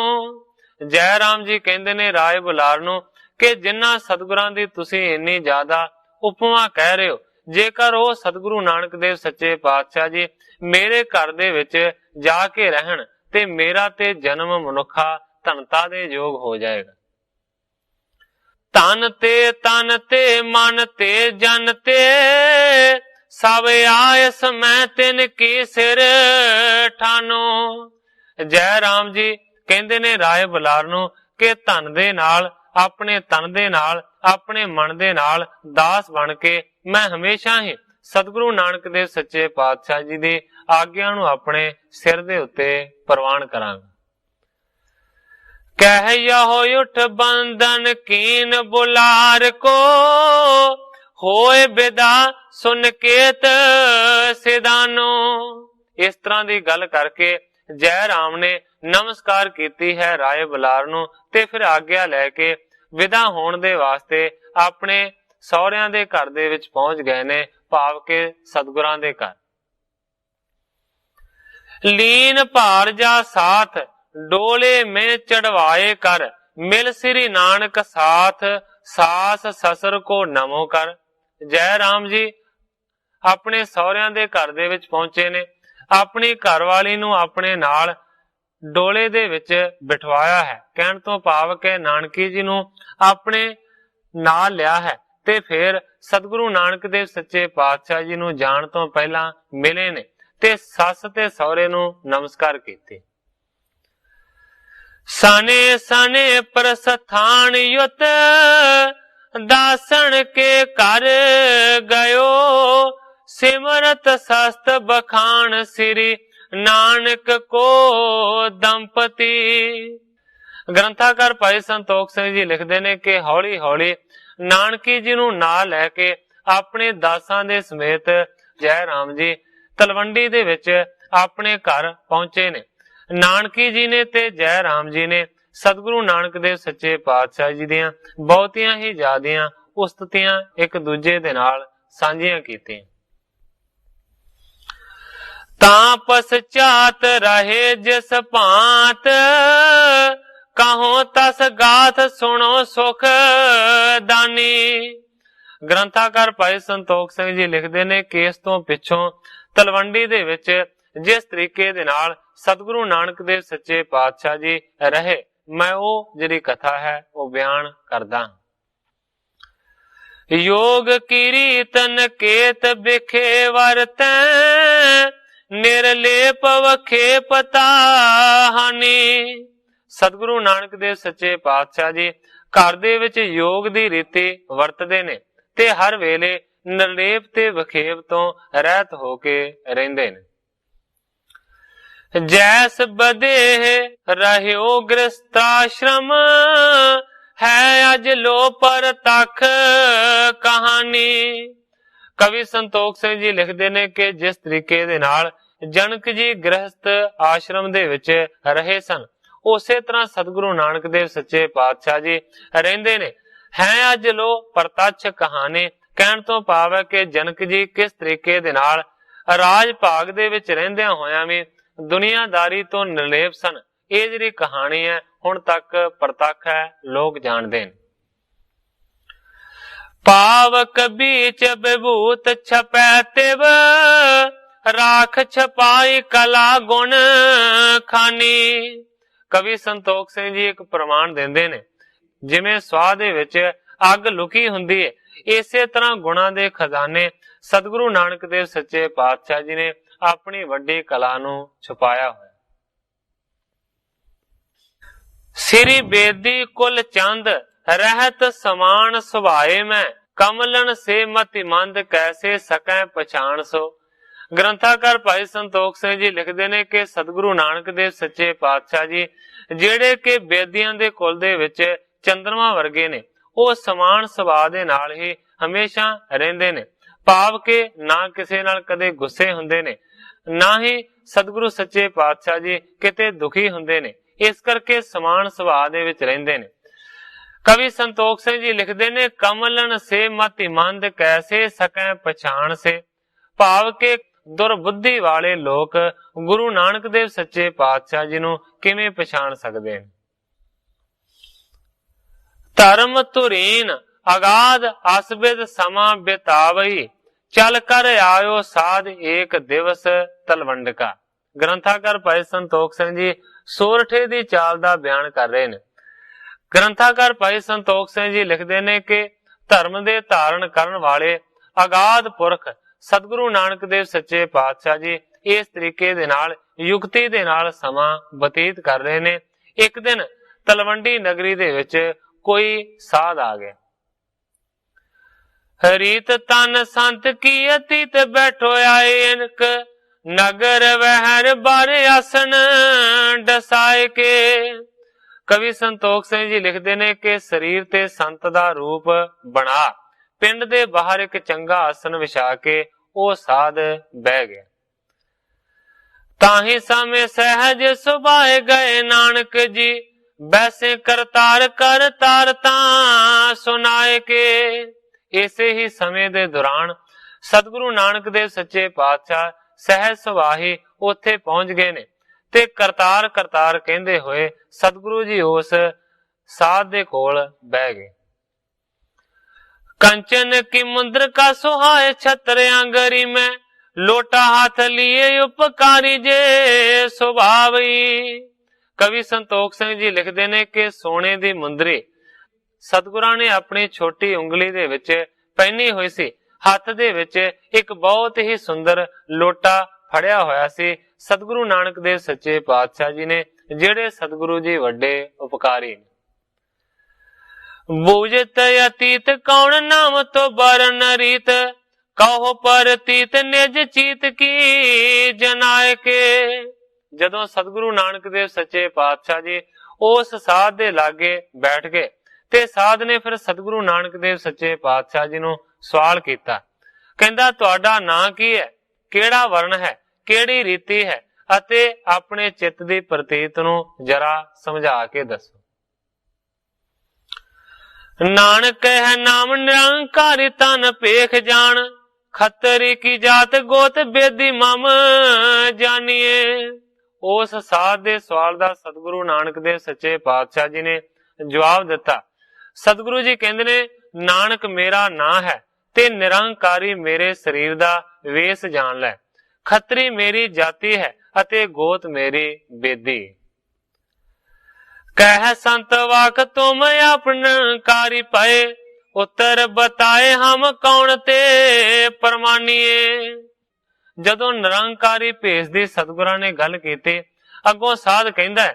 जय राम जी कहंदे ने राय बुलार नू कि जिन्ना सतगुरां दी तुसीं इन्नी ज्यादा उपमा कह रहे हो, जेकर वो सतगुरु नानक देव सच्चे पातशाह जी मेरे घर दे विच जाके रहन ते मेरा ते जन्म मनुखा धनता दे योग हो जाएगा। तन ते मन ते जन ते, सब आयस मैं तिन की सिर ठानो। जय राम जी कहंदे ने राय बुलार नू कि धन दे नाल अपने तन दे नाल अपने मन दे नाल दास बन के मैं हमेशा ही सतगुरु नानक देव सच्चे पातशाह जी दी आग्या नू अपने सिर दे उत्ते प्रवान करांगा। कह यहो उठ बंधन कीन बुलार को, ਹੋਏ ਬਿਦਾ ਸੁਨ ਕੇਤ ਸਿਦਾਨੋ। ਇਸ ਤਰ੍ਹਾਂ ਦੀ ਗੱਲ ਕਰਕੇ ਜੈ ਰਾਮ ਨੇ ਨਮਸਕਾਰ ਕੀਤੀ ਹੈ ਰਾਏ ਬੁਲਾਰ ਨੂੰ ਤੇ ਫਿਰ ਆਗਿਆ ਲੈ ਕੇ ਵਿਦਾ ਹੋਣ ਦੇ ਵਾਸਤੇ ਆਪਣੇ ਸਹੁਰਿਆਂ ਦੇ ਘਰ ਦੇ ਵਿੱਚ ਪਹੁੰਚ ਗਏ ਨੇ, ਭਾਵ ਕਿ ਸਤਿਗੁਰਾਂ ਦੇ ਘਰ। ਲੀਨ ਭਾਰ ਜਾ ਸਾਥ ਡੋਲੇ ਮੈਂ ਚੜਵਾਏ ਕਰ, ਮਿਲ ਸ੍ਰੀ ਨਾਨਕ ਸਾਥ ਸਾਸ ਸਸਰ ਕੋ ਨਮੋ ਕਰ। ਜੈ ਰਾਮ ਜੀ ਆਪਣੇ ਸਹੁਰਿਆਂ ਦੇ ਘਰ ਦੇ ਵਿੱਚ ਪਹੁੰਚੇ ਨੇ, ਆਪਣੀ ਘਰਵਾਲੀ ਨੂੰ ਆਪਣੇ ਨਾਲ ਡੋਲੇ ਦੇ ਵਿੱਚ ਬਿਠਵਾਇਆ ਹੈ। ਕਹਿਣ ਤੋਂ ਭਾਵ ਕਿ ਨਾਨਕੀ ਜੀ ਨੂੰ ਆਪਣੇ ਨਾਲ ਲਿਆ ਹੈ ਤੇ ਫਿਰ ਸਤਿਗੁਰੂ ਨਾਨਕ ਦੇਵ ਸੱਚੇ ਪਾਤਸ਼ਾਹ ਜੀ ਨੂੰ ਜਾਣ ਤੋਂ ਪਹਿਲਾਂ ਮਿਲੇ ਨੇ ਤੇ ਸੱਸ ਤੇ ਸਹੁਰੇ ਨੂੰ ਨਮਸਕਾਰ ਕੀਤੇ। ਸਾਨੇ ਸਾਨੇ ਪ੍ਰਸਥਾਨ ਯੁਤ ਦਾਸਣ ਕੇ ਘਰ ਗਇਓ, ਸਿਮਰਤ ਸਸਤ ਬਖਾਨ ਸ੍ਰੀ ਨਾਨਕ ਕੋ ਦੰਪਤੀ। ਗ੍ਰੰਥਾਕਾਰ ਭਾਈ ਸੰਤੋਖ ਸਿੰਘ ਜੀ ਲਿਖਦੇ ਨੇ ਕਿ ਹੌਲੀ ਹੌਲੀ ਨਾਨਕੀ ਜੀ ਨੂੰ ਨਾਲ ਲੈ ਕੇ ਆਪਣੇ ਦਾਸਾਂ ਦੇ ਸਮੇਤ ਜੈ ਰਾਮ ਜੀ ਤਲਵੰਡੀ ਦੇ ਵਿੱਚ ਆਪਣੇ ਘਰ ਪਹੁੰਚੇ ਨੇ। ਨਾਨਕੀ ਜੀ ਨੇ ਤੇ ਜੈ ਰਾਮ ਜੀ ਨੇ ਸਤਿਗੁਰੂ ਨਾਨਕ ਦੇਵ ਸੱਚੇ ਪਾਤਸ਼ਾਹ ਜੀ ਦੀਆਂ ਬਹੁਤੀਆਂ ਹੀ ਜ਼ਿਆਦੀਆਂ ਉਸਤਤੀਆਂ ਇੱਕ ਦੂਜੇ ਦੇ ਨਾਲ ਸਾਂਝੀਆਂ ਕੀਤੀਆਂ। ਤਾਂ ਪਸਚਾਤ ਰਹੇ ਜਿਸ ਭਾਂਤ, ਕਹੋ ਤਸ ਗਾਥ ਸੁਣੋ ਸੁਖ ਦਾਨੀ। ਗ੍ਰੰਥਾਕਾਰ ਭਾਈ ਸੰਤੋਖ ਸਿੰਘ ਜੀ ਲਿਖਦੇ ਨੇ ਕਿ ਇਸ ਤੋਂ ਪਿੱਛੋਂ ਤਲਵੰਡੀ ਦੇ ਵਿੱਚ ਜਿਸ ਤਰੀਕੇ ਦੇ ਨਾਲ ਸਤਿਗੁਰੂ ਨਾਨਕ ਦੇਵ ਸੱਚੇ ਪਾਤਸ਼ਾਹ ਜੀ ਰਹੇ, ਮੈਂ ਉਹ ਜਿਹੜੀ ਕਥਾ ਹੈ ਉਹ ਬਿਆਨ ਕਰਦਾ। ਯੋਗ ਕੀਰਤਨ ਕੇਤ ਬਿਖੇ ਵਰਤੈ, ਨਿਰਲੇਪ ਵਖੇ ਪਤਾ ਹਾਨੀ। ਸਤਿਗੁਰੂ ਨਾਨਕ ਦੇਵ ਸੱਚੇ ਪਾਤਸ਼ਾਹ ਜੀ ਘਰ ਦੇ ਵਿੱਚ ਯੋਗ ਦੀ ਰੀਤੀ ਵਰਤਦੇ ਨੇ ਤੇ ਹਰ ਵੇਲੇ ਨਿਰਲੇਪ ਤੇ ਵਖੇਵ ਤੋਂ ਰਹਿਤ ਹੋ ਕੇ ਰਹਿੰਦੇ ਨੇ। ਜੈਸ ਬਦੇਹ ਰਹਿਓ ਗ੍ਰਸਤਾਸ਼ਰਮ, ਹੈ ਅਜ ਲੋ ਪਰ ਤਖ ਕਹਾਣੀ। ਕਵੀ ਸੰਤੋਖ ਸਿੰਘ ਜੀ ਲਿਖਦੇ ਨੇ ਕਿ ਜਿਸ ਤਰੀਕੇ ਦੇ ਨਾਲ ਜਨਕ ਜੀ ਗ੍ਰਸਤ ਆਸ਼ਰਮ ਦੇ ਵਿੱਚ ਰਹੇ ਸਨ, ਉਸੇ ਤਰ੍ਹਾਂ ਸਤਿਗੁਰੂ ਨਾਨਕ ਦੇਵ ਸੱਚੇ ਪਾਤਸ਼ਾਹ ਜੀ ਰਹਿੰਦੇ ਨੇ। ਹੈ ਅਜ ਲੋ ਪ੍ਰਤੱਛ ਕਹਾਣੀ, ਕਹਿਣ ਤੋਂ ਭਾਵ ਹੈ ਕਿ ਜਨਕ ਜੀ ਕਿਸ ਤਰੀਕੇ ਦੇ ਨਾਲ ਰਾਜ ਭਾਗ ਦੇ ਵਿੱਚ ਰਹਿੰਦਿਆਂ ਹੋਇਆਂ ਵੀ ਦੁਨੀਆਦਾਰੀ ਤੋਂ ਨਿਰਲੇਪ ਸਨ। ਇਹ ਜਿਹੜੀ ਕਹਾਣੀ ਹੈ ਹੁਣ ਤੱਕ ਪ੍ਰਤੱਖ ਹੈ, ਲੋਕ ਜਾਣਦੇ ਨੇ। ਪਾਵਕ ਬੀਚ ਵਿਭੂਤ ਛਪੈ ਤਿਵ, ਰਾਖ ਛਪਾਈ ਕਲਾ ਗੁਣ ਖਾਨੀ। ਕਵੀ ਸੰਤੋਖ ਸਿੰਘ ਜੀ ਇੱਕ ਪ੍ਰਮਾਣ ਦਿੰਦੇ ਨੇ, ਜਿਵੇਂ ਸਵਾਹ ਦੇ ਵਿੱਚ ਅੱਗ ਲੁਕੀ ਹੁੰਦੀ ਹੈ, ਇਸੇ ਤਰ੍ਹਾਂ ਗੁਣਾਂ ਦੇ ਖਜ਼ਾਨੇ ਸਤਿਗੁਰੂ ਨਾਨਕ ਦੇਵ ਸੱਚੇ ਪਾਤਸ਼ਾਹ ਜੀ ਨੇ ਆਪਣੀ ਵੱਡੀ ਕਲਾ ਨੂੰ ਛੁਪਾਇਆ ਹੋਇਆ। ਸ੍ਰੀ ਬੇਦੀ ਕੁਲ ਚੰਦ ਰਹਿਤ ਸਮਾਨ ਸੁਭਾਏ ਮੈਂ, ਕਮਲਨ ਸੇ ਮਤਿ ਮੰਦ ਕੈਸੇ ਸਕੈ ਪਛਾਣ ਸੋ। ਗ੍ਰੰਥਾਕਾਰ ਭਾਈ ਸੰਤੋਖ ਸਿੰਘ ਜੀ ਲਿਖਦੇ ਨੇ ਕਿ ਸਤਿਗੁਰੂ ਨਾਨਕ ਦੇਵ ਸੱਚੇ ਪਾਤਸ਼ਾਹ ਜੀ ਜਿਹੜੇ ਕਿ ਬੇਦੀਆਂ ਦੇ ਕੁਲ ਦੇ ਵਿੱਚ ਚੰਦਰਮਾ ਵਰਗੇ ਨੇ, ਉਹ ਸਮਾਨ ਸੁਭਾਅ ਦੇ ਨਾਲ ਹੀ ਹਮੇਸ਼ਾ ਰਹਿੰਦੇ ਨੇ, ਭਾਵ ਕਿ ਨਾ ਕਿਸੇ ਨਾਲ ਕਦੇ ਗੁੱਸੇ ਹੁੰਦੇ ਨੇ, ਨਾ ਹੀ ਸਤਿਗੁਰੂ ਸੱਚੇ ਪਾਤਸ਼ਾਹ ਜੀ ਕਿਤੇ ਦੁਖੀ ਹੁੰਦੇ ਨੇ। ਇਸ ਕਰਕੇ ਸਮਾਨ ਸੁਭਾਅ ਦੇ ਵਿੱਚ ਰਹਿੰਦੇ ਨੇ। ਕਵੀ ਸੰਤੋਖ ਸਿੰਘ ਜੀ ਲਿਖਦੇ ਨੇ ਕਮਲਨ ਸੇ ਮਤਿ ਮੰਦ ਕੈਸੇ ਸਕੈ ਪਛਾਣ ਸੇ, ਭਾਵ ਕਿ ਦੁਰਬੁੱਧੀ ਵਾਲੇ ਲੋਕ ਗੁਰੂ ਨਾਨਕ ਦੇਵ ਸੱਚੇ ਪਾਤਸ਼ਾਹ ਜੀ ਨੂੰ ਕਿਵੇਂ ਪਛਾਣ ਸਕਦੇ ਨੇ। ਧਰਮ ਧੁਰੀਨ ਅਗਾਧ ਅਸਬਿਦ ਸਮਾਂ ਬਿਤਾਵਈ, ਚਲ ਕਰ ਆਇਓ ਸਾਧ ਏਕ ਦਿਵਸ ਤਲਵੰਡਕਾ। ਗ੍ਰੰਥਾਕਾਰ ਭਾਈ ਸੰਤੋਖ ਸਿੰਘ ਜੀ ਸੋਰਠੇ ਦੀ ਚਾਲ ਦਾ ਬਿਆਨ ਕਰ ਰਹੇ ਨੇ। ਗ੍ਰੰਥਾਕਾਰ ਭਾਈ ਸੰਤੋਖ ਸਿੰਘ ਜੀ ਲਿਖਦੇ ਨੇ ਕਿ ਧਰਮ ਦੇ ਧਾਰਨ ਕਰਨ ਵਾਲੇ ਅਗਾਧ ਪੁਰਖ ਸਤਿਗੁਰੂ ਨਾਨਕ ਦੇਵ ਸੱਚੇ ਪਾਤਸ਼ਾਹ ਜੀ ਇਸ ਤਰੀਕੇ ਦੇ ਨਾਲ ਯੁਕਤੀ ਦੇ ਨਾਲ ਸਮਾਂ ਬਤੀਤ ਕਰ ਰਹੇ ਨੇ। ਇੱਕ ਦਿਨ ਤਲਵੰਡੀ ਨਗਰੀ ਦੇ ਵਿੱਚ ਕੋਈ ਸਾਧ ਆ ਗਿਆ। ਰੀਤ ਤਨ ਸੰਤ ਕੀ ਅਤੀਤ ਬੈਠੋ ਆਏ ਇਨਕ, ਨਗਰ ਵਹਿਰ ਬਾਰੇ ਆਸਣ ਡਸਾਏ ਕੇ। ਕਵੀ ਸੰਤੋਖ ਸਿੰਘ ਜੀ ਲਿਖਦੇ ਨੇ ਕਿ ਸਰੀਰ ਤੇ ਸੰਤ ਦਾ ਰੂਪ ਬਣਾ ਪਿੰਡ ਦੇ ਬਾਹਰ ਇੱਕ ਚੰਗਾ ਆਸਣ ਵਿਛਾ ਕੇ ਉਹ ਸਾਧ ਬਹਿ ਗਿਆ। ਤਾਹੀ ਸਮੇਂ ਸਹਿਜ ਸੁਭਾਏ ਗਏ ਨਾਨਕ ਜੀ, ਵੈਸੇ ਕਰਤਾਰ ਕਰਤਾਰ ਤਾਂ ਸੁਨਾਏ ਕੇ। ਇਸੇ ਹੀ ਸਮੇਂ ਦੇ ਦੌਰਾਨ ਸਤਿਗੁਰੂ ਨਾਨਕ ਦੇਵ ਸੱਚੇ ਪਾਤਸ਼ਾਹ ਸਹਿਜ ਸੁਭਾਹੀ ਉੱਥੇ ਪਹੁੰਚ ਗਏ ਨੇ ਤੇ ਕਰਤਾਰ ਕਰਤਾਰ ਕਹਿੰਦੇ ਹੋਏ ਸਤਿਗੁਰੂ ਜੀ ਉਸ ਸਾਧ ਦੇ ਕੋਲ ਬਹਿ ਗਏ। कंचन की मुद्र का सुहाए छतरिया गरी में, लोटा हाथ लिए उपकारी जे सुभावी। कवि संतोख सिंह जी लिखते ने कि सोने दी मुंदरी सतगुरां ने अपनी छोटी उंगली दे विच पहनी हुई सी, हथ दे विच एक बहुत ही सुंदर लोटा फड़िया होया सी। सतगुरु नानक देव सच्चे पातशाह जी ने, जेड़े सतगुरु जी वड्डे उपकारी। बूझत अतीत कौन नाम तो बरन रीत, कहो पर तीत निज चीत की जनाए के। जदों सतगुरु नानक देव सच्चे पातशाह जी उस साध दे लागे बैठ गए ते साध ने फिर सतगुरु नानक देव सच्चे पातशाह जी नूं सवाल कीता, कहंदा तुहाडा नां की है, किहड़ा वर्ण है, किहड़ी रीति है अते अपने चित्त दी प्रतीत नूं जरा समझा के दसो। नानक है नाम निरंकारी तन पेख जान, खतरी की जात गोत बेदी मम जानिए। उस साध दे सवाल दा सतगुरु नानक देव सच्चे पातशाह जी ने जवाब दिता। सतगुरु जी कहंदे ने नानक मेरा नां है ते निरंकारी मेरे शरीर दा वेश जान लै, खतरी मेरी जाति है अते गोत मेरी बेदी। कह संत वाक तुम अपन कारी पाए, उत्तर बताए हम कौन ते परमानिए। जदों निरंकारी भेष दी सतगुरां ने गल कीती, अगों साध कहंदा है,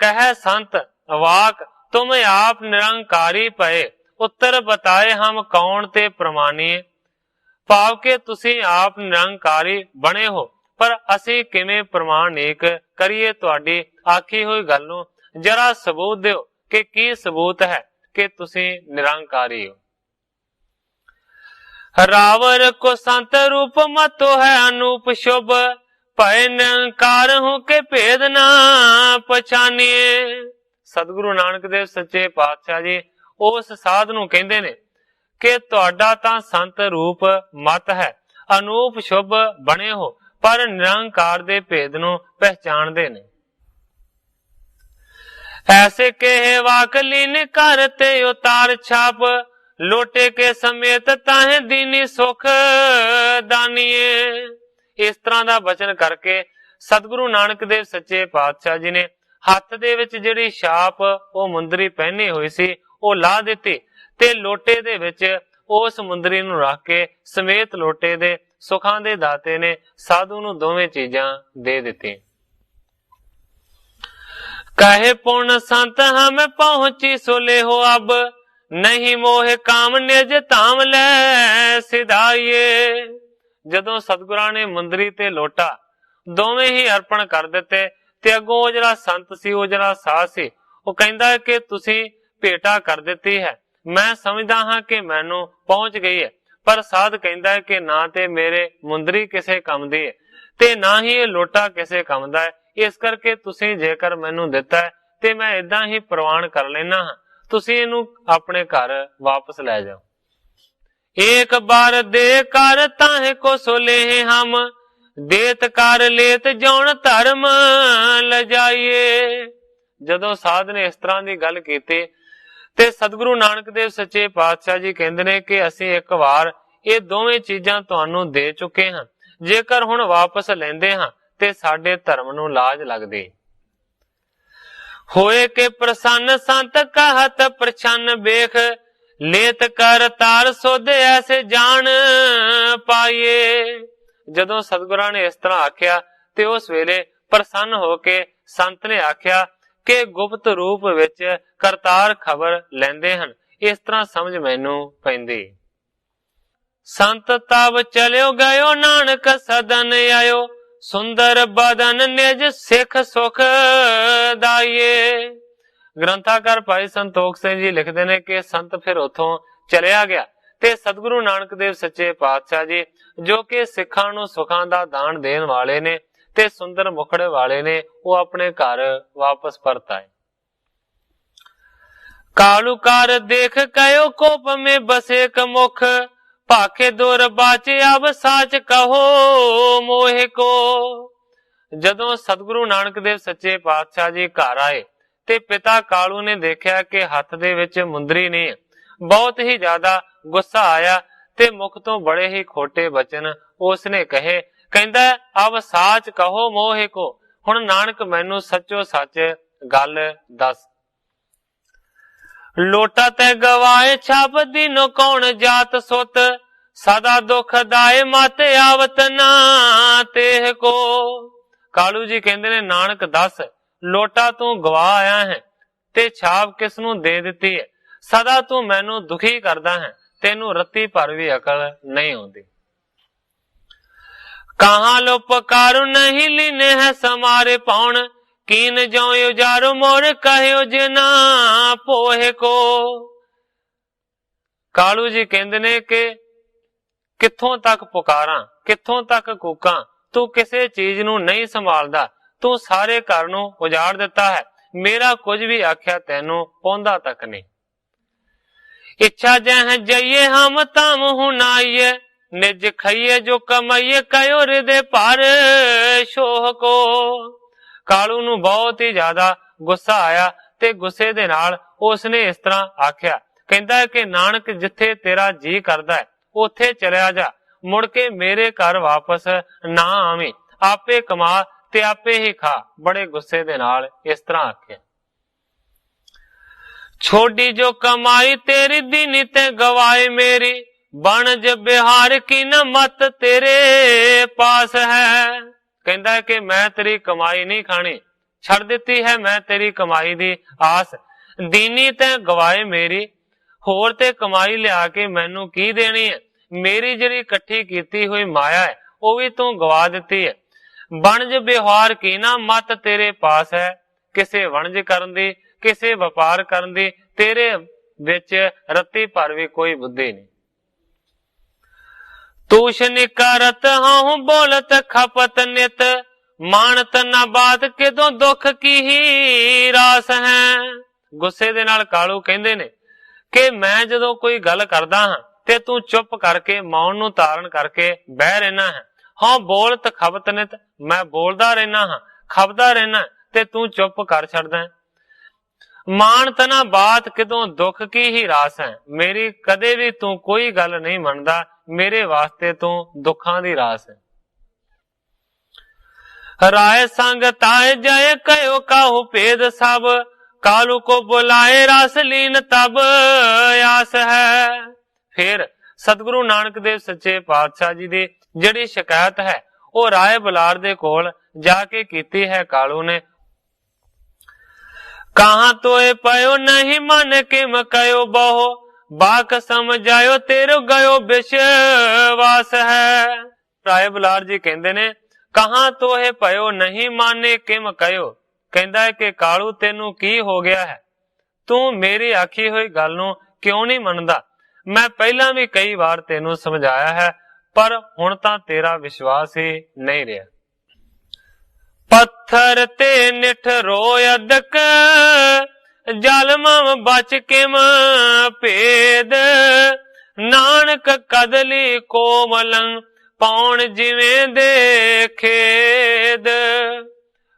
कह संत वाक तुम आप निरंकारी पाए, उत्तर बताए हम कौन ते परमानिए। भाव के तुसी आप निरंकारी बने हो, पर असी किवें प्रमाणिक करिए तुहाडी आखी हुई गल नूं, जरा सबूत दिओ कि की सबूत है कि तुसी निरंकारी हो। रावर को संत रूप मतो है अनूप शुभ, भय निरंकार हूं के भेद ना पछानिए। सतगुरु नानक देव सच्चे पातशाह जी उस साध नूं कहंदे ने कि तुहाडा तां संत रूप मत है, अनूप शुभ बने हो, पर निरंकार दे भेद नूं पहचानदे ने। ऐसे कहे वाकलीन करते उतार छाप, लोटे के समेत ताहे दीनी सुख दानिए। इस तरह दा वचन करके सतगुरु नानक देव सच्चे पातशाह जी ने हथ दे विच जिहड़ी छाप ओ मुंदरी पहनी हुई सी ओ ला दित्ती ते लोटे दे विच उस मुंदरी नूं रख के समेत लोटे दे सुखां दे दाते ने साधु नूं दोवें चीजां दे दित्ती। कहे पूर्ण संत हम पहुंची सोले हो अब, नहीं मोह काम निज धाम ले सिधाइए। जदों सतगुरां ने मुंदरी ते लोटा दोवें ही अर्पण कर दिते ते अगों ओ जिहड़ा संत सी ओ जिहड़ा साध सी ओ कहंदा है कि तुसीं भेटा कर दित्ती है, मैं समझदा हां कि मैनू पहुंच गई है, पर साध कहंदा है कि ना ते मेरे मुंदरी किसे काम दी है ते ना ही ये लोटा किसे काम दा है, इस करके तुसीं जेकर मैनू दिता है ते मैं इदां ही प्रवान कर लेना हां, तुसीं इहनू अपने घर वापस लै जाओ। एक बार दे कर ताहे को सोले हम, देत कर लेत जौन धर्म लजाइए। जदों साध ने इस तरह की गल कीती ते सतगुरु नानक देव सच्चे पातशाह जी कहंदे ने कि असीं एक वार ये दोवें चीजां तुहानू दे चुके हां, जेकर हुण वापस लैंदे हां ते साडे धर्म नूं लाज लगदी। होए के प्रसन्न संत कहत प्रछन्न बेख, लेत कर तार सोधे ऐसे जान पाइए। जदों सतगुरां ने इस तरह आख्या ते उस वेले प्रसन्न होके संत ने आख्या कि गुप्त रूप विच करतार खबर लैंदे हन, इस तरह समझ मैनू पैंदी। संत तब चलियो गयो नानक सदन आयो, सुंदर बदन निज सिख सुख दाइए। ग्रंथाकार भाई संतोख सिंह जी लिखते ने कि संत फिर उथों चलिया गया ਤੇ ਸਤਿਗੁਰੂ ਨਾਨਕ ਦੇਵ ਸੱਚੇ ਪਾਤਸ਼ਾਹ ਜੀ ਜੋ ਕਿ ਸਿੱਖਾਂ ਨੂੰ ਸੁੱਖਾਂ ਦਾ ਦਾਨ ਦੇਣ ਵਾਲੇ ਨੇ ਤੇ ਸੁੰਦਰ ਮੁਖੜੇ ਵਾਲੇ ਨੇ, ਉਹ ਆਪਣੇ ਘਰ ਵਾਪਸ ਪਰਤ ਆਏ। कालू कार देख कयो कोप में बसे कमुख, भाखे दूर बाचे अब साच कहो मोहे को। ਜਦੋਂ ਸਤਿਗੁਰੂ ਨਾਨਕ ਦੇਵ ਸੱਚੇ ਪਾਤਸ਼ਾਹ ਜੀ ਘਰ ਆਏ ਤੇ ਪਿਤਾ ਕਾਲੂ ਨੇ ਦੇਖਿਆ ਕਿ ਹੱਥ ਦੇ ਵਿੱਚ ਮੁੰਦਰੀ ਨਹੀਂ, ਬਹੁਤ ਹੀ ਜ਼ਿਆਦਾ ਗੁੱਸਾ ਆਇਆ ਤੇ ਮੁਖ ਤੋਂ ਬੜੇ ਹੀ ਖੋਟੇ ਬਚਨ ਉਸਨੇ ਕਹੇ। ਕਹਿੰਦਾ ਅਬ ਸਾਚ ਕਹੋ ਮੋਹੇ ਕੋ, ਹੁਣ ਨਾਨਕ ਮੈਨੂੰ ਸੱਚੋ ਸੱਚ ਗੱਲ ਦੱਸ। ਲੋਟਾ ਤੇ ਗਵਾਏ ਛਾਪ ਦਿਨੋ ਕੌਣ ਜਾਤ ਸੁਤ, ਸਦਾ ਦੁਖ ਦਾਏ ਮਤ ਆਵਤ ਨਾ ਤੇਹ ਕੋ। ਕਾਲੂ ਜੀ ਕਹਿੰਦੇ ਨੇ ਨਾਨਕ ਦੱਸ, ਲੋਟਾ ਤੂੰ ਗਵਾ ਆਇਆ ਹੈ ਤੇ ਛਾਪ ਕਿਸ ਨੂੰ ਦੇ ਦਿੱਤੀ ਹੈ? ਸਦਾ ਤੂੰ ਮੈਨੂੰ ਦੁਖੀ ਕਰਦਾ ਹੈ, ਤੈਨੂੰ ਰੱਤੀ ਭਰ ਵੀ ਅਕਲ ਨਹੀਂ ਆਉਂਦੀ। ਕਹਾਂ ਲੋ ਪਕਾਰੂ ਨਹੀਂ ਲੀਨੇ ਹੈ ਸਮਾਰੇ ਪਾਉਣ, कीन जो उजारो मोर कहो जिना पोहे को। कालू जी कहते ने कि किथों तक पुकारा, किथों तक कूकां, तू किसी चीज नू नहीं संभालदा, तू सारे घर नू उजाड़ दिता है, मेरा कुछ भी आख्या तैनू पौंदा तक नहीं। इच्छा जह जाइए हम ताम हुनाइए, निज खाइए जो कमाइए कयो हृदय पर शोह को। ਕਾਲੂ ਨੂੰ ਬਹੁਤ ਹੀ ਜ਼ਿਆਦਾ ਗੁੱਸਾ ਆਇਆ ਤੇ ਗੁੱਸੇ ਦੇ ਨਾਲ ਉਸਨੇ ਇਸ ਤਰ੍ਹਾਂ ਆਖਿਆ। ਕਹਿੰਦਾ ਕਿ ਨਾਨਕ ਜਿੱਥੇ ਤੇਰਾ ਜੀ ਕਰਦਾ ਹੈ ਉੱਥੇ ਚਲਿਆ ਜਾ, ਮੁੜ ਕੇ ਮੇਰੇ ਘਰ ਵਾਪਸ ਨਾ ਆਵੇਂ, ਆਪੇ ਕਮਾ ਤੇ ਆਪੇ ਹੀ ਖਾ। ਬੜੇ ਗੁੱਸੇ ਦੇ ਨਾਲ ਇਸ ਤਰ੍ਹਾਂ ਆਖਿਆ। ਛੋਡੀ ਜੋ ਕਮਾਈ ਤੇਰੀ ਦੀਨੀ ਤੇ ਗਵਾਏ ਮੇਰੀ, ਬਣਜ ਬਿਹਾਰ ਕੀ ਨ ਮਤ ਤੇਰੇ ਪਾਸ ਹੈ। ਕਹਿੰਦਾ ਕਿ ਮੈਂ ਤੇਰੀ ਕਮਾਈ ਨਹੀਂ ਖਾਣੀ, ਛੱਡ ਦਿੱਤੀ ਹੈ ਮੈਂ ਤੇਰੀ ਕਮਾਈ ਦੀ ਆਸ। ਦੀਨੀ ਤੇ ਗਵਾਏ ਮੇਰੀ, ਹੋਰ ਤੇ ਕਮਾਈ ਲਿਆ ਕੇ ਮੈਨੂੰ ਕੀ ਦੇਣੀ ਹੈ? ਮੇਰੀ ਜਿਹੜੀ ਇਕੱਠੀ ਕੀਤੀ ਹੋਈ ਮਾਇਆ ਹੈ ਉਹ ਵੀ ਤੂੰ ਗਵਾ ਦਿੱਤੀ ਹੈ। ਵਣਜ ਵਿਵਹਾਰ ਕੀ ਨਾ ਮਤ ਤੇਰੇ ਪਾਸ ਹੈ, ਕਿਸੇ ਵਣਜ ਕਰਨ ਦੀ, ਕਿਸੇ ਵਪਾਰ ਕਰਨ ਦੀ ਤੇਰੇ ਵਿੱਚ ਰੱਤੀ ਭਰ ਵੀ ਕੋਈ ਬੁੱਧੀ ਨਹੀਂ। तूश निकारत हूं बोलत खपत नित, मानत ना बात किदों दुख की ही रास है। गुस्से दे नाल कालू कहंदे ने कि मैं जदों कोई गल करदा हां ते तू चुप करके मौन नूं धारण करके बह रहना है। हां बोलत खपत नित, मैं बोलदा रहना हां, खपदा रहना ते तू चुप कर छड़दा है। मानत ना बात किदों दुख की ही रास है, मेरी कदे भी तू कोई गल नहीं मनदा, मेरे वास्ते तू दुखां दी रास है। राय संग ताए जाए कयो काहू भेद सब, कालू को बुलाए रस लीन तब आस है। फिर सतगुरु नानक देव सच्चे पातशाह जी दी जिहड़ी शिकायत है वो राय बुलार दे कोल जाके कीती है कालू ने। कहां तोए पयो नहीं मन किम कयो बहो, बाक समझायो तेरो गयो विश्वास है। राय बुलार जी कहंदे ने कहां तोहे पयो नहीं माने किम कयो। कहंदा है कि कालू तेनू की हो गया है, तू मेरी आखी हुई गल नू क्यों नहीं मनदा? मैं पहला भी कई बार तेनू समझाया है पर हुण तां तेरा विश्वास ही नहीं रहा। पत्थर ते निठ रोयदक, जालमां बच किम भेद, नानक कदली कोमलं पाउण जिवें दे खेद।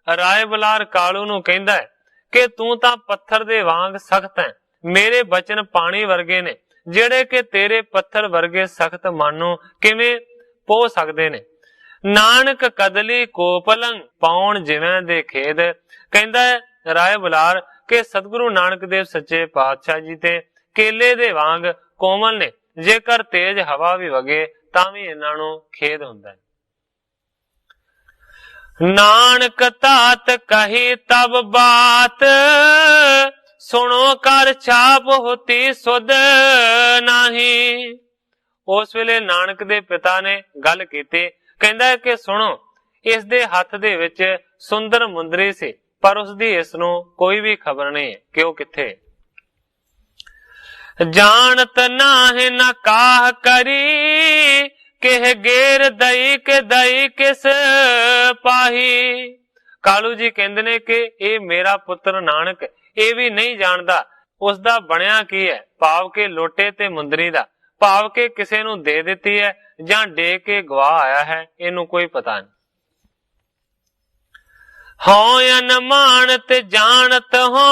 राय बुलार कालू नू कहंदा है कि तू तां पत्थर दे वांग सख्त है, मेरे बचन पानी वर्गे ने ਜਿਹੜੇ ਕਿ ਤੇਰੇ ਪੱਥਰ ਵਰਗੇ ਸਖਤ ਮਨ ਨੂੰ ਕਿਵੇਂ ਪੋ ਸਕਦੇ ਨੇ। ਨਾਨਕ ਕਦਲੀ ਕੋਪਲੰ ਪਾਉਣ ਜਿਵੇਂ ਦੇ ਖੇਦ। ਕਹਿੰਦਾ ਹੈ ਰਾਏ ਬੁਲਾਰ ਕਿ ਸਤਿਗੁਰੂ ਨਾਨਕ ਦੇਵ ਸੱਚੇ ਪਾਤਸ਼ਾਹ ਜੀ ਤੇ ਕੇਲੇ ਦੇ ਵਾਂਗ ਕੋਮਲ ਨੇ, ਜੇਕਰ ਤੇਜ਼ ਹਵਾ ਵੀ ਵਗੇ ਤਾਂ ਵੀ ਇਹਨਾਂ ਨੂੰ ਖੇਦ ਹੁੰਦਾ ਹੈ। ਨਾਨਕ ਤਾਤ ਕਹੀ ਤਬ ਬਾਤ, सुनो कर छाप होती सुध नहीं। उस वेले नानक दे पिता ने गल कीती, कहंदा है कि सुनो इस दे हथ दे विच सुंदर मुंदरी सी, पर उस दी इस नूं कोई भी खबर नहीं है कि वो किथे। जानत नाहि न काह करी, किह गेर दई के दई किस पाही। ਕਾਲੂ ਜੀ ਕਹਿੰਦੇ ਨੇ ਕਿ ਇਹ ਮੇਰਾ ਪੁੱਤਰ ਨਾਨਕ ਇਹ ਵੀ ਨਹੀਂ ਜਾਣਦਾ ਉਸ ਦਾ ਬਣਿਆ ਕੀ ਹੈ, ਭਾਵ ਕਿ ਲੋਟੇ ਤੇ ਮੁੰਦਰੀ ਦਾ, ਭਾਵ ਕਿ ਕਿਸੇ ਨੂੰ ਦੇ ਦਿੱਤੀ ਹੈ ਜਾਂ ਡੇ ਕੇ ਗਵਾ ਆਇਆ ਹੈ, ਇਹਨੂੰ ਕੋਈ ਪਤਾ ਨਹੀਂ। ਹਉ ਅਨਮਾਨਤ ਜਾਣਤ ਹੋ,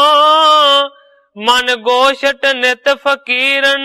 ਮਨ ਗੋਸ਼ਟ ਨਿਤ ਫਕੀਰਨ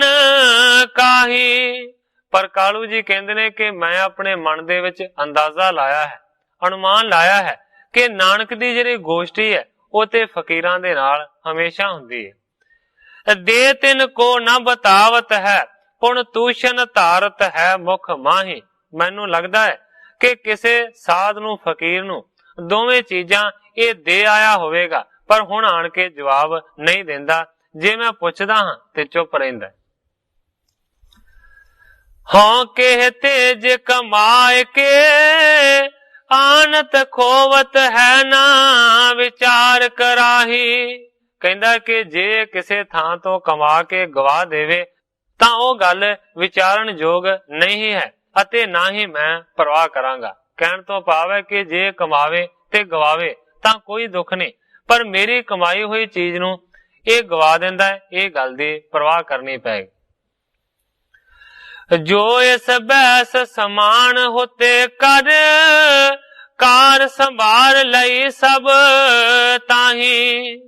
ਕਾਹੀ। ਪਰ ਕਾਲੂ ਜੀ ਕਹਿੰਦੇ ਨੇ ਕਿ ਮੈਂ ਆਪਣੇ ਮਨ ਦੇ ਵਿੱਚ ਅੰਦਾਜ਼ਾ ਲਾਇਆ ਹੈ, ਅਨੁਮਾਨ ਲਾਇਆ ਹੈ ਕਿ ਨਾਨਕ ਦੀ ਜਿਹੜੀ ਗੋਸ਼ਟੀ ਹੈ ਉਹ ਤੇ ਫਕੀਰਾਂ ਦੇ ਨਾਲ ਹਮੇਸ਼ਾ ਹੁੰਦੀ ਹੈ। ਦੇ ਤਿਨ ਕੋ ਨਾ ਬਤਾਵਤ ਹੈ, ਪੁਣ ਤੂਸ਼ਨ ਧਾਰਤ ਹੈ ਮੁਖ ਮਾਹੀ। ਮੈਨੂੰ ਲੱਗਦਾ ਹੈ ਕਿ ਕਿਸੇ ਸਾਧ ਨੂੰ ਫਕੀਰ ਨੂੰ ਦੋਵੇਂ ਚੀਜ਼ਾਂ ਇਹ ਦੇ ਆਇਆ ਹੋਵੇਗਾ, ਪਰ ਹੁਣ ਆਣ ਕੇ ਜਵਾਬ ਨਹੀਂ ਦਿੰਦਾ। ਜੇ ਮੈਂ ਪੁੱਛਦਾ ਹਾਂ ਤੇ ਚੁੱਪ ਰਹਿੰਦਾ। ਹਾਂ ਕਹਿਤੇ ਜੇ ਕਮਾਏ ਕੇ, ਆਨਤ ਖੋਵਤ ਹੈ ਨਾ ਵਿਚਾਰ ਕਰਾਹੀ। ਕਹਿੰਦਾ ਕਿ ਜੇ ਕਿਸੇ ਥਾਂ ਤੋਂ ਕਮਾ ਕੇ ਗਵਾ ਦੇਵੇ ਤਾਂ ਉਹ ਗੱਲ ਵਿਚਾਰਨ ਯੋਗ ਨਹੀਂ ਹੈ ਅਤੇ ਨਾ ਹੀ ਮੈਂ ਪਰਵਾਹ ਕਰਾਂਗਾ। ਕਹਿਣ ਤੋਂ ਭਾਵ ਹੈ ਕਿ ਜੇ ਕਮਾਵੇ ਤੇ ਗਵਾਵੇ ਤਾਂ ਕੋਈ ਦੁੱਖ ਨਹੀਂ, ਪਰ ਮੇਰੀ ਕਮਾਈ ਹੋਈ ਚੀਜ਼ ਨੂੰ ਇਹ ਗਵਾ ਦਿੰਦਾ ਹੈ, ਇਹ ਗੱਲ ਦੀ ਪਰਵਾਹ ਕਰਨੀ ਪਏਗੀ। ਜੋ ਇਸ ਬੈਸ ਸਮਾਨ ਹੋਤੇ ਕਰ, ਕਾਰ ਸੰਭਾਲ ਲਈ ਸਭ ਤਾਹੀ।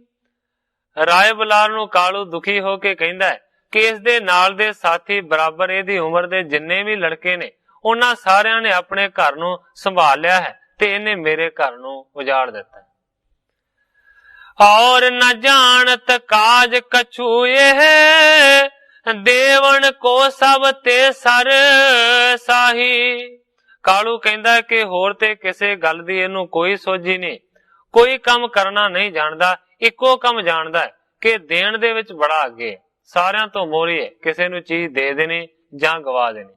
ਰਾਏ ਬੁਲਾਰ ਨੂੰ ਕਾਲੂ ਦੁਖੀ ਹੋ ਕੇ ਕਹਿੰਦਾ ਹੈ ਕਿ ਇਸ ਦੇ ਨਾਲ ਦੇ ਸਾਥੀ ਬਰਾਬਰ ਇਹਦੀ ਉਮਰ ਦੇ ਜਿੰਨੇ ਵੀ ਲੜਕੇ ਨੇ ਉਹਨਾਂ ਸਾਰਿਆਂ ਨੇ ਆਪਣੇ ਘਰ ਨੂੰ ਸੰਭਾਲ ਲਿਆ ਹੈ ਤੇ ਇਹਨੇ ਮੇਰੇ ਘਰ ਨੂੰ ਉਜਾੜ ਦਿੱਤਾ। ਔਰ ਨ ਜਾਣਤ ਕਾਜ ਕਛੂ ਇਹ, ਦੇਵਨ ਕੋ ਸਭ ਤੇ ਸਰ ਸਾਹੀ। ਕਾਲੂ ਕਹਿੰਦਾ ਕਿ ਹੋਰ ਤੇ ਕਿਸੇ ਗੱਲ ਦੀ ਇਹਨੂੰ ਕੋਈ ਸੋਝੀ ਨਹੀਂ, ਕੋਈ ਕੰਮ ਕਰਨਾ ਨਹੀਂ ਜਾਣਦਾ, ਇੱਕੋ ਕੰਮ ਜਾਣਦਾ ਹੈ ਕਿ ਦੇਣ ਦੇ ਵਿੱਚ ਬੜਾ ਅੱਗੇ, ਸਾਰਿਆਂ ਤੋਂ ਮੋਹਰੀ ਹੈ, ਕਿਸੇ ਨੂੰ ਚੀਜ਼ ਦੇ ਦੇਣੀ ਜਾਂ ਗਵਾ ਦੇਣੀ।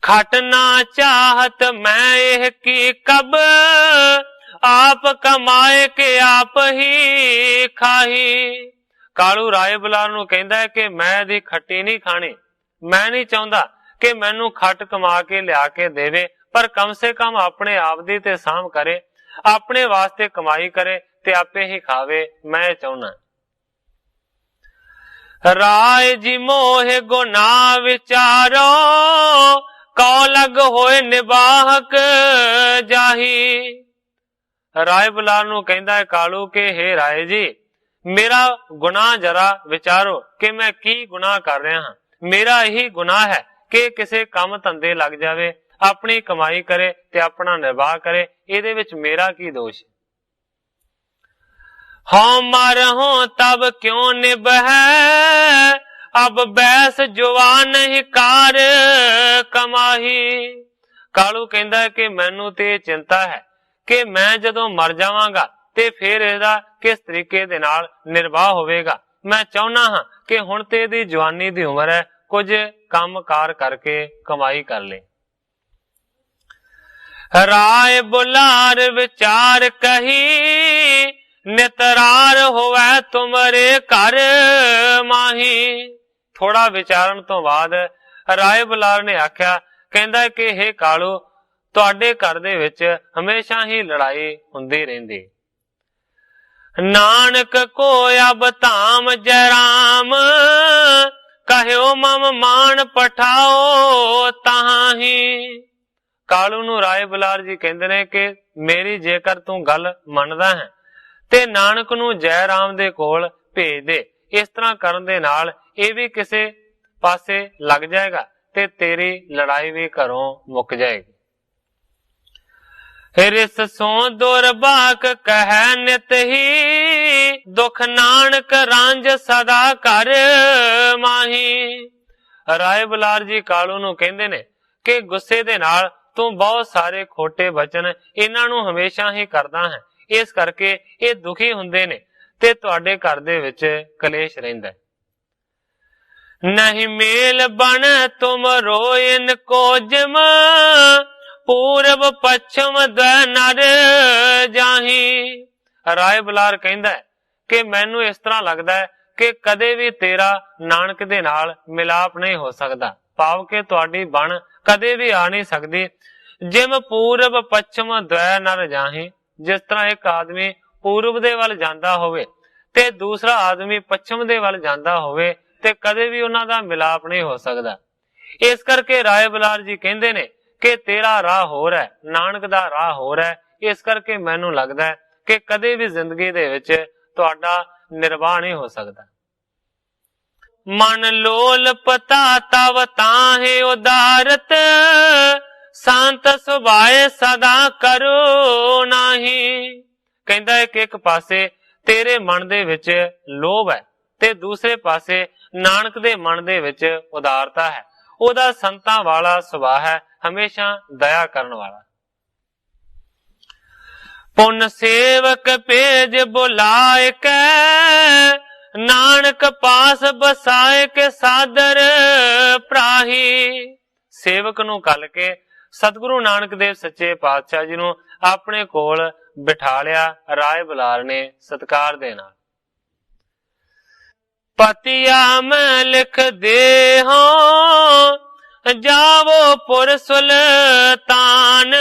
ਖਟ ਨਾ ਚਾਹਤ ਮੈਂ ਇਹ ਕੀ ਕਬ, ਆਪ ਕਮਾਏ ਕੇ ਆਪ ਹੀ ਖਾਹੀ। ਕਾਲੂ ਰਾਏ ਬੁਲਾਰ ਨੂੰ ਕਹਿੰਦਾ ਹੈ ਕਿ ਮੈਂ ਇਹਦੀ ਖੱਟੀ ਨਹੀਂ ਖਾਣੀ, ਮੈਂ ਨਹੀਂ ਚਾਹੁੰਦਾ ਕਿ ਮੈਨੂੰ ਖੱਟ ਕਮਾ ਕੇ ਲਿਆ ਕੇ ਦੇਵੇ, ਪਰ ਕਮ ਸੇ ਕਮ ਆਪਣੇ ਆਪ ਦੀ ਤੇ ਸਾਂਭ ਕਰੇ, ਆਪਣੇ ਵਾਸਤੇ ਕਮਾਈ ਕਰੇ ਤੇ ਆਪੇ ਹੀ ਖਾਵੇ, ਮੈਂ ਚਾਹੁੰਦਾ। ਰਾਏ ਜੀ ਮੋਹ ਗੁਨਾਹ ਵਿਚਾਰੋ, ਕਉ ਲਗ ਹੋਏ ਨਿਬਾਹਕ ਜਾਹੀ। ਰਾਏ ਬੁਲਾਰ ਨੂੰ ਕਹਿੰਦਾ ਹੈ ਕਾਲੂ ਕਿ ਹੇ ਰਾਏ ਜੀ, ਮੇਰਾ ਗੁਨਾਹ ਜਰਾ ਵਿਚਾਰੋ ਕਿ ਮੈਂ ਕੀ ਗੁਨਾਹ ਕਰ ਰਿਹਾ ਹਾਂ। ਮੇਰਾ ਇਹੀ ਗੁਨਾਹ ਹੈ ਕਿ ਕਿਸੇ ਕੰਮ ਧੰਦੇ ਲੱਗ ਜਾਵੇ, ਆਪਣੀ ਕਮਾਈ ਕਰੇ ਤੇ ਆਪਣਾ ਨਿਰਵਾਹ ਕਰੇ, ਇਹਦੇ ਵਿੱਚ ਮੇਰਾ ਕੀ ਦੋਸ਼? ਹਉ ਮਰ ਹੋ ਤਬ ਕਿਉਂ ਨਿਭੈ, ਅਬ ਬੈਸ ਜੁਵਾ ਨਹੀਂ ਕਾਰ ਕਮਾਹੀ। ਕਾਲੂ ਕਹਿੰਦਾ ਕਿ ਮੈਨੂੰ ਤੇ ਚਿੰਤਾ ਹੈ ਕਿ ਮੈਂ ਜਦੋਂ ਮਰ ਜਾਵਾਂਗਾ ਤੇ ਫਿਰ ਇਹਦਾ ਕਿਸ ਤਰੀਕੇ ਦੇ ਨਾਲ ਨਿਰਵਾਹ ਹੋਵੇਗਾ। ਮੈਂ ਚਾਹੁੰਦਾ ਹਾਂ ਕਿ ਹੁਣ ਤੇ ਇਹਦੀ ਜਵਾਨੀ ਦੀ ਉਮਰ ਹੈ, ਕੁਝ ਕੰਮ ਕਾਰ ਕਰਕੇ ਕਮਾਈ ਕਰ ਲੈ। ਰਾਏ ਬੁਲਾਰ ਵਿਚਾਰ ਕਹੀ, ਨਿਤਰਾਰ ਹੋਵੇ ਤੁਮਰੇ ਘਰ ਮਾਹੀ। ਥੋੜਾ ਵਿਚਾਰਨ ਤੋਂ ਬਾਅਦ ਰਾਏ ਬੁਲਾਰ ਨੇ ਆਖਿਆ, ਕਹਿੰਦਾ ਕਿ ਹੇ ਕਾਲੂ, ਤੁਹਾਡੇ ਘਰ ਦੇ ਵਿੱਚ ਹਮੇਸ਼ਾ ਹੀ ਲੜਾਈ ਹੁੰਦੀ ਰਹਿੰਦੀ। ਨਾਨਕ ਕੋ ਅਬ ਧਾਮ ਜਰਾਮ, ਕਹਿਓ ਮਮ ਮਾਨ ਪਠਾਓ ਤਾਹੀ। ਕਾਲੂ ਨੂੰ ਰਾਏ ਬੁਲਾਰ ਜੀ ਕਹਿੰਦੇ ਨੇ ਕਿ ਮੇਰੀ ਜੇਕਰ ਤੂੰ ਗੱਲ ਮੰਨਦਾ ਹੈ ਤੇ ਨਾਨਕ ਨੂੰ ਜੈ ਰਾਮ ਦੇ ਕੋਲ ਭੇਜ ਦੇ। ਇਸ ਤਰ੍ਹਾਂ ਕਰਨ ਦੇ ਨਾਲ ਇਹ ਵੀ ਕਿਸੇ ਪਾਸੇ ਲੱਗ ਜਾਏਗਾ ਤੇ ਤੇਰੀ ਲੜਾਈ ਵੀ ਘਰੋਂ ਮੁੱਕ ਜਾਏਗੀ। ਰਿਸ ਸੋ ਦੁਰਬਾਕ ਕਹਿ ਨਿਤ ਹੀ, ਦੁਖ ਨਾਨਕ ਰਾਂਝ ਸਦਾ ਘਰ ਮਾਹੀ। ਰਾਏ ਬੁਲਾਰ ਜੀ ਕਾਲੂ ਨੂੰ ਕਹਿੰਦੇ ਨੇ ਕਿ ਗੁੱਸੇ ਦੇ ਨਾਲ ਤੂੰ ਬਹੁਤ ਸਾਰੇ ਖੋਟੇ ਬਚਨ ਇਹਨਾਂ ਨੂੰ ਹਮੇਸ਼ਾ ਹੀ ਕਰਦਾ ਹੈ, ਇਸ ਕਰਕੇ ਇਹ ਦੁਖੀ ਹੁੰਦੇ ਨੇ ਤੇ ਤੁਹਾਡੇ ਘਰ ਦੇ ਵਿੱਚ ਕਲੇਸ਼ ਰਹਿੰਦਾ। ਨਹੀਂ ਮੇਲ ਬਣ ਤੁਮ ਰੋਇਨ ਕੋ ਜਿਮ, ਪੂਰਬ ਪੱਛਮ ਦੈ ਨਰ ਜਾਹੀ। ਰਾਏ ਬੁਲਾਰ ਕਹਿੰਦਾ ਹੈ ਕਿ ਮੈਨੂੰ ਇਸ ਤਰ੍ਹਾਂ ਲੱਗਦਾ ਹੈ ਕਿ ਕਦੇ ਵੀ ਤੇਰਾ ਨਾਨਕ ਦੇ ਨਾਲ ਮਿਲਾਪ ਨਹੀਂ ਹੋ ਸਕਦਾ, ਭਾਵ ਕਿ ਤੁਹਾਡੀ ਬਣ ਕਦੇ ਵੀ ਆ ਨਹੀਂ ਸਕਦੀ। ਜਿਮ ਪੂਰਬ ਪੱਛਮ ਦਵੈ ਨਰ ਜਾਹੀ, ਜਿਸ ਤਰ੍ਹਾਂ ਇੱਕ ਆਦਮੀ ਪੂਰਬ ਦੇ ਵੱਲ ਜਾਂਦਾ ਹੋਵੇ ਤੇ ਦੂਸਰਾ ਆਦਮੀ ਪੱਛਮ ਦੇ ਵੱਲ ਜਾਂਦਾ ਹੋਵੇ ਤੇ ਕਦੇ ਵੀ ਉਹਨਾਂ ਦਾ ਮਿਲਾਪ ਨਹੀਂ ਹੋ ਸਕਦਾ। ਇਸ ਕਰਕੇ ਰਾਏ ਬਲਾਰ ਜੀ ਕਹਿੰਦੇ ਨੇ ਕਿ ਤੇਰਾ ਰਾਹ ਹੋਰ ਹੈ, ਨਾਨਕ ਦਾ ਰਾਹ ਹੋਰ ਹੈ। ਇਸ ਕਰਕੇ ਮੈਨੂੰ ਲੱਗਦਾ ਹੈ ਕਿ ਕਦੇ ਵੀ ਜ਼ਿੰਦਗੀ ਦੇ ਵਿੱਚ ਤੁਹਾਡਾ ਨਿਰਵਾਹ ਨਹੀਂ ਹੋ ਸਕਦਾ। ਮਨ ਲੋਲ ਪਤਾ ਤਵ ਤਾਹੇ ਉਦਾਰਤ, ਸ਼ਾਂਤ ਸੁਭਾਏ ਸਦਾ ਕਰੋ ਨਹੀਂ। ਕਹਿੰਦਾ ਹੈ ਕਿ ਇੱਕ ਪਾਸੇ ਤੇਰੇ ਮਨ ਦੇ ਵਿੱਚ ਲੋਭ ਹੈ ਤੇ ਦੂਸਰੇ ਪਾਸੇ ਨਾਨਕ ਦੇ ਮਨ ਦੇ ਵਿੱਚ ਉਦਾਰਤਾ ਹੈ। ਉਹਦਾ ਸੰਤਾਂ ਵਾਲਾ ਸੁਭਾਅ ਹੈ, ਹਮੇਸ਼ਾ ਦਇਆ ਕਰਨ ਵਾਲਾ। ਪੁੰਨ ਸੇਵਕ ਭੇਜ ਬੁਲਾਏ ਕੈ, ਨਾਨਕ ਪਾਸ ਬਸਾਏ ਕੇ ਸਾਦਰ ਪ੍ਰਾਹੀ। ਸੇਵਕ ਨੂੰ ਘੱਲ ਕੇ ਸਤਿਗੁਰੂ ਨਾਨਕ ਦੇਵ ਸੱਚੇ ਪਾਤਸ਼ਾਹ ਜੀ ਨੂੰ ਆਪਣੇ ਕੋਲ ਬਿਠਾ ਲਿਆ ਰਾਏ ਬਲਾਰ ਨੇ ਸਤਿਕਾਰ ਦੇ ਨਾਲ। ਪਤਿਆ ਮੈਂ ਲਿਖ ਦੇ ਹਾਂ, ਜਾਵੋ ਪੁਰ ਸੁਲਤਾਨ,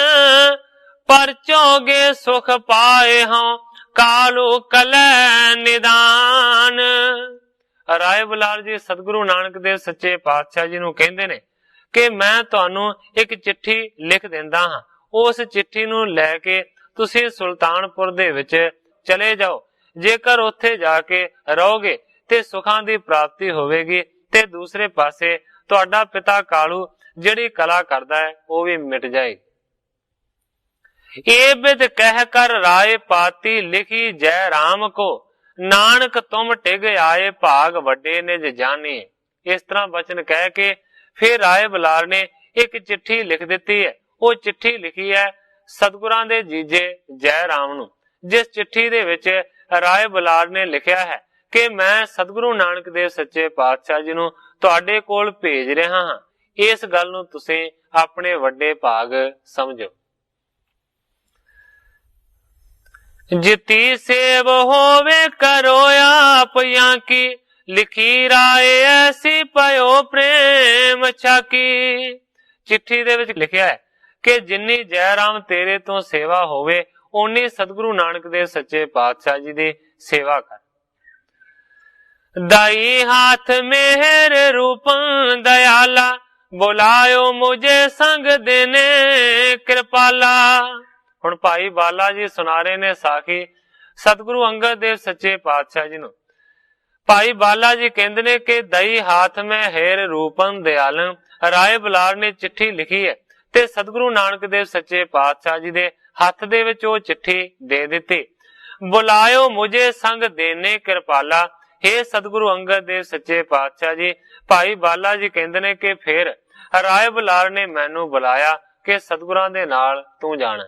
ਪਰਚੋਗੇ ਸੁਖ ਪਾਏ ਹਾਂ, ਕਾਲੂ ਕਲੈ ਨਿਦਾਨ। ਰਾਏ ਬਲਾਰ ਜੀ ਸਤਿਗੁਰੂ ਨਾਨਕ ਦੇਵ ਸੱਚੇ ਪਾਤਸ਼ਾਹ ਜੀ ਨੂੰ ਕਹਿੰਦੇ ਨੇ ਕਿ ਮੈਂ ਤੁਹਾਨੂੰ ਇੱਕ ਚਿੱਠੀ ਲਿਖ ਦਿੰਦਾ ਹਾਂ, ਉਸ ਚਿੱਠੀ ਨੂੰ ਲੈ ਕੇ ਤੁਸੀਂ ਸੁਲਤਾਨਪੁਰ ਦੇ ਵਿੱਚ ਚਲੇ ਜਾਓ। ਜੇਕਰ ਉੱਥੇ ਜਾ ਕੇ ਰਹੋਗੇ ਤੇ ਸੁੱਖਾਂ ਦੀ ਪ੍ਰਾਪਤੀ ਹੋਵੇਗੀ ਤੇ ਦੂਸਰੇ ਪਾਸੇ ਤੁਹਾਡਾ ਪਿਤਾ ਕਾਲੂ ਜਿਹੜੀ ਕਲਾ ਕਰਦਾ ਹੈ ਉਹ ਵੀ ਮਿਟ ਜਾਏਗੀ। ਇਹ ਬਿਦ ਕਹਿ ਕਰ ਰਾਏ ਪਾਤੀ ਲਿਖੀ ਜੈ ਰਾਮ ਕੋ, ਨਾਨਕ ਤੁਮ ਟਿਗ ਆਏ ਭਾਗ ਵੱਡੇ ਨਿਜ ਜਾਨੀ। ਇਸ ਤਰ੍ਹਾਂ ਬਚਨ ਕਹਿ ਕੇ ਫਿਰ ਰਾਏ ਬਲਾਰ ਨੇ ਇੱਕ ਚਿੱਠੀ ਲਿਖ ਦਿੱਤੀ ਹੈ। ਉਹ ਚਿੱਠੀ ਲਿਖੀ ਹੈ ਸਤਿਗੁਰਾਂ ਦੇ ਜੀਜੇ ਜੈ ਰਾਮ ਨੂੰ, ਜਿਸ ਚਿੱਠੀ ਦੇ ਵਿੱਚ ਰਾਏ ਬਲਾਰ ਨੇ ਲਿਖਿਆ ਹੈ ਕਿ ਮੈਂ ਸਤਿਗੁਰੂ ਨਾਨਕ ਦੇਵ ਸੱਚੇ ਪਾਤਸ਼ਾਹ ਜੀ ਨੂੰ ਤੁਹਾਡੇ ਕੋਲ ਭੇਜ ਰਿਹਾ ਹਾਂ, ਇਸ ਗੱਲ ਨੂੰ ਤੁਸੀਂ ਆਪਣੇ ਵੱਡੇ ਭਾਗ ਸਮਝੋ। ਜਿਤੀ ਸੇਵ ਹੋਵੇ ਕਰੋ ਆਪ ਜਾਂ ਕੀ, ਲਿਖੀ ਰਾਏ ਐਸੀ ਪਇਓ ਪ੍ਰੇਮ ਛਾਕੀ। ਚਿੱਠੀ ਦੇ ਵਿੱਚ ਲਿਖਿਆ ਹੈ ਕਿ ਜਿੰਨੀ ਜੈ ਰਾਮ ਤੇਰੇ ਤੋਂ ਸੇਵਾ ਹੋਵੇ ਓਨੀ ਸਤਿਗੁਰੂ ਨਾਨਕ ਦੇਵ ਸੱਚੇ ਪਾਤਸ਼ਾਹ ਜੀ ਦੀ ਸੇਵਾ ਕਰ। ਦਾਈ ਹਾਥ ਮੇਹਰ ਰੂਪੰ ਦਇਆਲਾ, ਬੁਲਾਇਓ ਮੁਝੇ ਸੰਗ ਦੇਨੇ ਕਿਰਪਾਲਾ। ਹੁਣ ਭਾਈ ਬਾਲਾ ਜੀ ਸੁਣਾ ਰਹੇ ਨੇ ਸਾਖੀ ਸਤਿਗੁਰੂ ਅੰਗਦ ਦੇਵ ਸੱਚੇ ਪਾਤਸ਼ਾਹ ਜੀ ਨੂੰ। ਭਾਈ ਬਾਲਾ ਜੀ ਕਹਿੰਦੇ ਨੇ ਕਿ ਦਈ ਹਾਥ ਮੈਂ ਹੈਰ ਰੂਪੰ ਦਿਆਲੰ। ਰਾਏ ਬਲਾਰ ਨੇ ਚਿੱਠੀ ਲਿਖੀ ਹੈ ਤੇ ਸਤਿਗੁਰੂ ਨਾਨਕ ਦੇਵ ਸੱਚੇ ਪਾਤਸ਼ਾਹ ਜੀ ਦੇ ਹੱਥ ਦੇ ਵਿੱਚ ਉਹ ਚਿੱਠੀ ਦੇ ਦਿੱਤੀ। ਬੁਲਾਇਓ ਮੁਝੇ ਸੰਗ ਦੇਨੇ ਕਿਰਪਾਲਾ। हे ਸਤਿਗੁਰੂ ਅੰਗਦ ਦੇਵ ਸੱਚੇ ਪਾਤਸ਼ਾਹ ਜੀ, ਭਾਈ ਬਾਲਾ ਜੀ ਕਹਿੰਦੇ ਨੇ ਕਿ ਫਿਰ ਰਾਏ ਬਲਾਰ ਨੇ ਮੈਨੂੰ ਬੁਲਾਇਆ ਕਿ ਸਤਿਗੁਰਾਂ ਦੇ ਨਾਲ ਤੂੰ ਜਾਣਾ।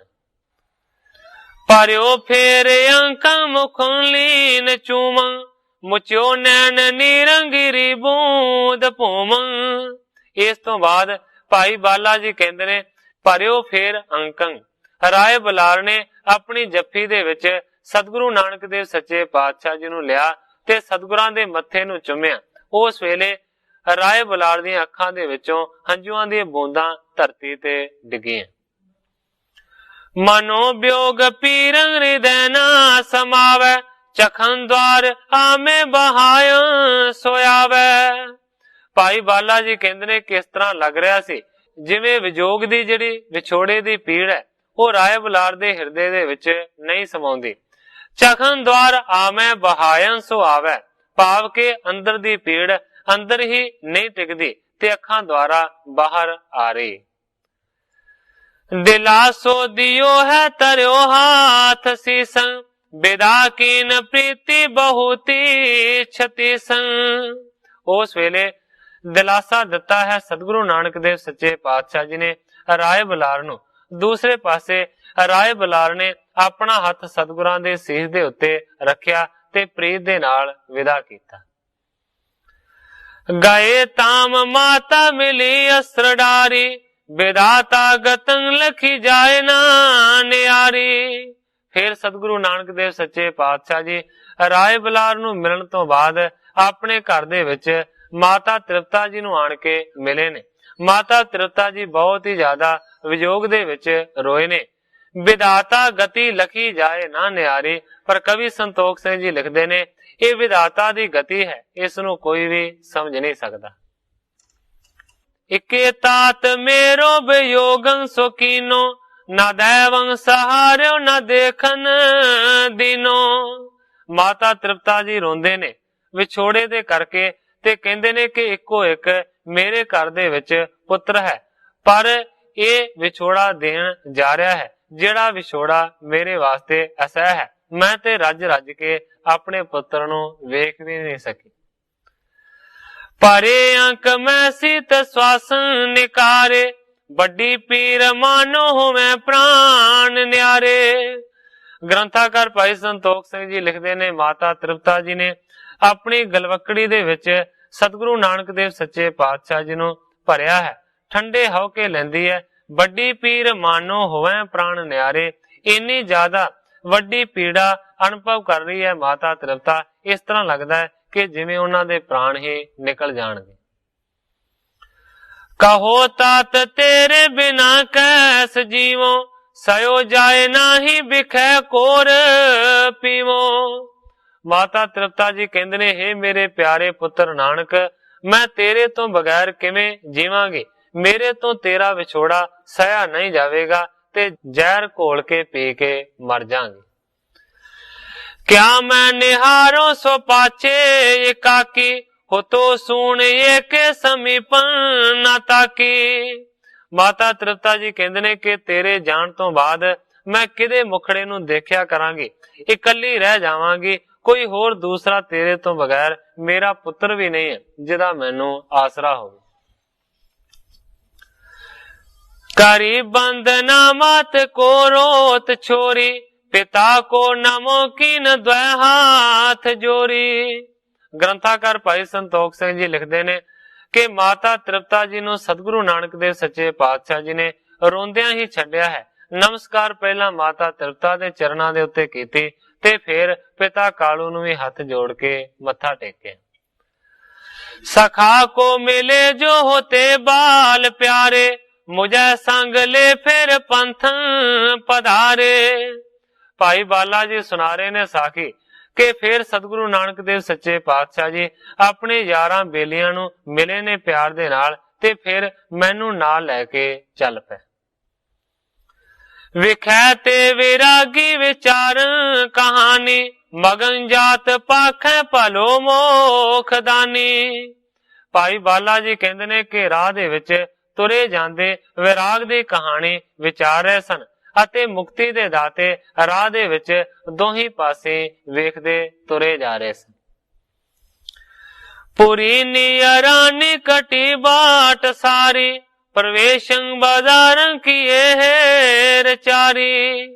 ਪਰਿਓ ਫੇਰ ਅੰਕਾਂ ਮੁਖੋਂ ਲੀਨ ਚੂਮੰ, ਮੁਚਿਓ ਨੈਣ ਨਿਰੰਗਿਰੀ ਬੂੰਦ ਭੂਮੰ। ਇਸ ਤੋਂ ਬਾਅਦ ਭਾਈ ਬਾਲਾ ਜੀ ਕਹਿੰਦੇ ਨੇ ਪਰਿਓ ਫੇਰ ਅੰਕੰ। ਰਾਏ ਬਲਾਰ ਨੇ ਆਪਣੀ ਜੱਫੀ ਦੇ ਵਿੱਚ ਸਤਿਗੁਰੂ ਨਾਨਕ ਦੇਵ ਸੱਚੇ ਪਾਤਸ਼ਾਹ ਜੀ ਨੂੰ ਲਿਆ ਤੇ ਸਤਿਗੁਰਾਂ ਦੇ ਮੱਥੇ ਨੂੰ ਚੁੰਮਿਆ। ਉਸ ਵੇਲੇ ਰਾਏ ਬਲਾਰ ਦੀਆਂ ਅੱਖਾਂ ਦੇ ਵਿੱਚੋਂ ਹੰਝੂਆਂ ਦੀਆਂ ਬੂੰਦਾਂ ਧਰਤੀ ਤੇ ਡਿੱਗੀਆਂ। ਮਨੋ ਵਿਯੋਗ ਪੀਰੰ ਹਿਰਦੈ ਨਾ ਸਮਾਵੈ, ਚਖਨ ਦਵਾਰ ਆਮੇ ਬਹਾਇ ਸੋਇਆਵੈ। ਭਾਈ ਬਾਲਾ ਜੀ ਕਹਿੰਦੇ ਨੇ ਕਿਸ ਤਰ੍ਹਾਂ ਲੱਗ ਰਿਹਾ ਸੀ ਜਿਵੇਂ ਵਿਜੋਗ ਦੀ ਜਿਹੜੀ ਵਿਛੋੜੇ ਦੀ ਪੀੜ ਹੈ ਉਹ ਰਾਏ ਬਲਾਰ ਦੇ ਹਿਰਦੇ ਦੇ ਵਿੱਚ ਨਹੀਂ ਸਮਾਉਂਦੀ। ਚਖਨ ਦਵਾਰ ਆਮੇ ਬਹਾਇ ਸੋ ਆਵੈ, ਭਾਵ ਕੇ ਅੰਦਰ ਦੀ ਪੀੜ ਅੰਦਰ ਹੀ ਨਹੀਂ ਟਿਕਦੀ ਤੇ ਅੱਖਾਂ ਦੁਆਰਾ ਬਾਹਰ ਆ ਰਹੀ। ਦਿਲਾਸੋ ਦਿਓ ਹੈ ਤਰਿਓ ਹਾਥ ਸੀਸੰ, ਬਿਦਾ ਕੀਨ ਪ੍ਰੀਤੀ ਬਹੁਤੀ ਛਤੀਸੰ। ਉਸ ਵੇਲੇ ਦਿਲਾਸਾ ਦਿੱਤਾ ਹੈ ਸਤਿਗੁਰੂ ਨਾਨਕ ਦੇਵ ਸੱਚੇ ਪਾਤਸ਼ਾਹ ਜੀ ਨੇ ਰਾਏ ਬਲਾਰ ਨੂੰ। ਦੂਸਰੇ ਪਾਸੇ ਰਾਏ ਬਲਾਰ ਨੇ ਆਪਣਾ ਹੱਥ ਸਤਿਗੁਰਾਂ ਦੇ ਸੀਸ ਦੇ ਉੱਤੇ ਰੱਖਿਆ ਤੇ ਪ੍ਰੀਤ ਦੇ ਨਾਲ ਵਿਦਾ ਕੀਤਾ। ਗਏ ਤਾਮ ਮਾਤਾ ਮਿਲੀ ਅਸਰ ਡਾਰੀ, ਵਿਦਾਤਾ ਗਤੰ ਲਖੀ ਜਾਏ ਨਾ ਨਿਆਰੀ। ਫਿਰ ਸਤਿਗੁਰੂ ਨਾਨਕ ਦੇਵ ਸੱਚੇ ਪਾਤਸ਼ਾਹ ਜੀ ਰਾਏ ਬਲਾਰ ਨੂੰ ਮਿਲਣ ਤੋਂ ਬਾਅਦ ਆਪਣੇ ਘਰ ਦੇ ਵਿੱਚ ਮਾਤਾ ਤ੍ਰਿਪਤਾ ਜੀ ਨੂੰ ਆਣ ਕੇ ਮਿਲੇ ਨੇ। ਮਾਤਾ ਤ੍ਰਿਪਤਾ ਜੀ ਬਹੁਤ ਹੀ ਜ਼ਿਆਦਾ ਵਿਯੋਗ ਦੇ ਵਿੱਚ ਰੋਏ ਨੇ। ਵਿਧਾਤਾ ਗਤੀ ਲਖੀ ਜਾਏ ਨਾ ਨਿਆਰੀ, ਪਰ ਕਵੀ ਸੰਤੋਖ ਸਿੰਘ ਜੀ ਲਿਖਦੇ ਨੇ ਇਹ ਵਿਧਾਤਾ ਦੀ ਗਤੀ ਹੈ, ਇਸ ਨੂੰ ਕੋਈ ਵੀ ਸਮਝ ਨਹੀਂ ਸਕਦਾ। ਇਕੇ ਤਾਤ ਮੇਰੋ ਵਿਯੋਗੰ ਸੁਕੀਨੋ, ਨਾ ਦੇਵੰ ਸਹਾਰਿਓ ਨਾ ਦੇਖਨ ਦੀਨੋ। ਮਾਤਾ ਤ੍ਰਿਪਤਾ ਜੀ ਰੋਂਦੇ ਨੇ ਵਿਛੋੜੇ ਦੇ ਕਰਕੇ ਤੇ ਕਹਿੰਦੇ ਨੇ ਕਿ ਇੱਕੋ ਇੱਕ ਮੇਰੇ ਘਰ ਦੇ ਵਿੱਚ ਪੁੱਤਰ ਹੈ, ਪਰ ਇਹ ਵਿਛੋੜਾ ਦੇਣ ਜਾ ਰਿਹਾ ਹੈ, ਜਿਹੜਾ ਵਿਛੋੜਾ ਮੇਰੇ ਵਾਸਤੇ ਅਸਹਿ ਹੈ। ਮੈਂ ਤੇ ਰੱਜ ਰੱਜ ਕੇ ਆਪਣੇ ਪੁੱਤਰ ਨੂੰ ਵੇਖ ਵੀ ਨਹੀਂ ਸਕੀ। ਪਰੇ ਅੰਕ ਮੈਂ ਸੀਤ ਸਵਾਸਨ ਨਿਕਾਰੇ, ਵੱਡੀ ਪੀਰ ਮਾਨੋ ਹੋਵੇਂ ਪ੍ਰਾਨ ਨਿਆਰੇ। ਗ੍ਰੰਥਾਕਾਰ ਭਾਈ ਸੰਤੋਖ ਸਿੰਘ ਜੀ ਲਿਖਦੇ ਨੇ ਮਾਤਾ ਤ੍ਰਿਪਤਾ ਜੀ ਨੇ ਆਪਣੀ ਗਲਵਕੜੀ ਦੇ ਵਿੱਚ ਸਤਿਗੁਰੂ ਨਾਨਕ ਦੇਵ ਸੱਚੇ ਪਾਤਸ਼ਾਹ ਜੀ ਨੂੰ ਭਰਿਆ ਹੈ। ਠੰਡੇ ਹੋ ਕੇ ਲੈਂਦੀ ਹੈ, ਵੱਡੀ ਪੀਰ ਮਾਨੋ ਹੋਵੇਂ ਪ੍ਰਾਣ ਨਿਆਰੇ। ਇੰਨੀ ਜ਼ਿਆਦਾ ਵੱਡੀ ਪੀੜਾ ਅਨੁਭਵ ਕਰ ਰਹੀ ਹੈ ਮਾਤਾ ਤ੍ਰਿਪਤਾ, ਇਸ ਤਰ੍ਹਾਂ ਲੱਗਦਾ ਹੈ ਕਿ ਜਿਵੇਂ ਉਹਨਾਂ ਦੇ ਪ੍ਰਾਣ ਹੀ ਨਿਕਲ ਜਾਣਗੇ। ਕਹੋ ਤਾਤ ਤੇਰੇ ਬਿਨਾ ਕੈਸ ਜੀਵੋ, ਸਯੋ ਜਾਏ ਨਾਹੀ ਬਿਖੈ ਕੋਰ ਪੀਵੋ। ਮਾਤਾ ਤ੍ਰਿਪਤਾ ਜੀ ਕਹਿੰਦੇ ਨੇ ਹੇ ਮੇਰੇ ਪਿਆਰੇ ਪੁੱਤਰ ਨਾਨਕ, ਮੈਂ ਤੇਰੇ ਤੋਂ ਬਗੈਰ ਕਿਵੇਂ ਜੀਵਾਂਗੀ। ਮੇਰੇ ਤੋਂ ਤੇਰਾ ਵਿਛੋੜਾ ਸਹਿਆ ਨਹੀਂ ਜਾਵੇਗਾ ਤੇ ਜ਼ਹਿਰ ਘੋਲ ਕੇ ਪੀ ਕੇ ਮਰ ਜਾਵਾਂਗੇ। ਕਿਆ ਮੈਂ ਨਿਹਾਰੋ ਸੋ ਪਾਛੇ ਇਕਾਕੀ, ਹੋ ਤੋ ਸੁਣ ਏਕੇ ਸਮੀਪਨ ਨਾ ਤਾਕੀ। ਮਾਤਾ ਤ੍ਰਿਪਤਾ ਜੀ ਕਹਿੰਦੇ ਨੇ ਕਿ ਤੇਰੇ ਜਾਣ ਤੋਂ ਬਾਅਦ ਮੈਂ ਕਿਹਦੇ ਮੁਖੜੇ ਨੂੰ ਦੇਖਿਆ ਕਰਾਂਗੀ, ਇਕੱਲੀ ਰਹਿ ਜਾਵਾਂਗੀ। ਕੋਈ ਹੋਰ ਦੂਸਰਾ ਤੇਰੇ ਤੋਂ ਬਗੈਰ ਮੇਰਾ ਪੁੱਤਰ ਵੀ ਨਹੀਂ ਹੈ ਜਿਹਦਾ ਮੈਨੂੰ ਆਸਰਾ ਹੋਵੇ। ਕਰੀ ਬੰਦਨਾ ਮਤ ਕੋ ਰੋਤ ਛੋਰੀ, ਪਿਤਾ ਕੋ ਨਮੋ ਕੀਨ ਦੁਇ ਹਾਥ ਜੋਰੀ। ਗ੍ਰੰਥਾਕਾਰ ਭਾਈ ਸੰਤੋਖ ਸਿੰਘ ਜੀ ਲਿਖਦੇ ਨੇ ਕਿ ਮਾਤਾ ਤ੍ਰਿਪਤਾ ਜੀ ਨੂੰ ਸਤਿਗੁਰੂ ਨਾਨਕ ਦੇਵ ਸੱਚੇ ਪਾਤਸ਼ਾਹ ਜੀ ਨੇ ਰੋਂਦਿਆਂ ਹੀ ਛੱਡਿਆ ਹੈ। ਨਮਸਕਾਰ ਪਹਿਲਾਂ ਮਾਤਾ ਤ੍ਰਿਪਤਾ ਦੇ ਚਰਨਾਂ ਦੇ ਉੱਤੇ ਕੀਤੀ ਤੇ ਫਿਰ ਪਿਤਾ ਕਾਲੂ ਨੂੰ ਵੀ ਹੱਥ ਜੋੜ ਕੇ ਮੱਥਾ ਟੇਕਿਆ। ਸਖਾ ਕੋ ਮਿਲੇ ਜੋ ਹੋਤੇ ਬਾਲ ਪਿਆਰੇ, ਮੁਝੇ ਸੰਗ ਲੈ ਫਿਰ ਪੰਥ ਪਧਾਰੇ। ਭਾਈ ਬਾਲਾ ਜੀ ਸੁਣਾ ਰਹੇ ਨੇ ਸਾਖੀ ਕਿ ਫਿਰ ਸਤਿਗੁਰੂ ਨਾਨਕ ਦੇਵ ਸੱਚੇ ਪਾਤਸ਼ਾਹ ਜੀ ਆਪਣੇ ਯਾਰਾਂ ਬੇਲੀਆਂ ਨੂੰ ਮਿਲੇ ਨੇ ਪਿਆਰ ਦੇ ਨਾਲ ਤੇ ਫਿਰ ਮੈਨੂੰ ਨਾਲ ਲੈ ਕੇ ਚੱਲ ਪਏ। ਵਿਖੈ ਤੇ ਵਿਰਾਗੀ ਵਿਚਾਰ ਕਹਾਣੀ, ਮਗਨ ਜਾਤ ਪਾਖੈ ਭਲੋ ਮੋਖ ਦਾਨੀ। ਭਾਈ ਬਾਲਾ ਜੀ ਕਹਿੰਦੇ ਨੇ ਕਿ ਰਾਹ ਦੇ ਵਿੱਚ ਤੁਰੇ ਜਾਂਦੇ ਵਿਰਾਗ ਦੀ ਕਹਾਣੀ ਵਿਚਾਰ ਰਹੇ ਸਨ ਅਤੇ ਮੁਕਤੀ ਦੇ ਦਾਤੇ ਰਾਹ ਦੇ ਵਿੱਚ ਦੋਹੀ ਪਾਸੇ ਵੇਖਦੇ ਤੁਰੇ ਜਾ ਰਹੇ ਸਨ। ਪੁਰੀ ਨਿਯਰਾਨੀ ਕਟੀ ਬਾਟ ਸਾਰੀ, ਪ੍ਰਵੇਸ਼ੰ ਬਾਜ਼ਾਰਾਂ ਕੀਏ ਹੈ ਰਚਾਰੀ।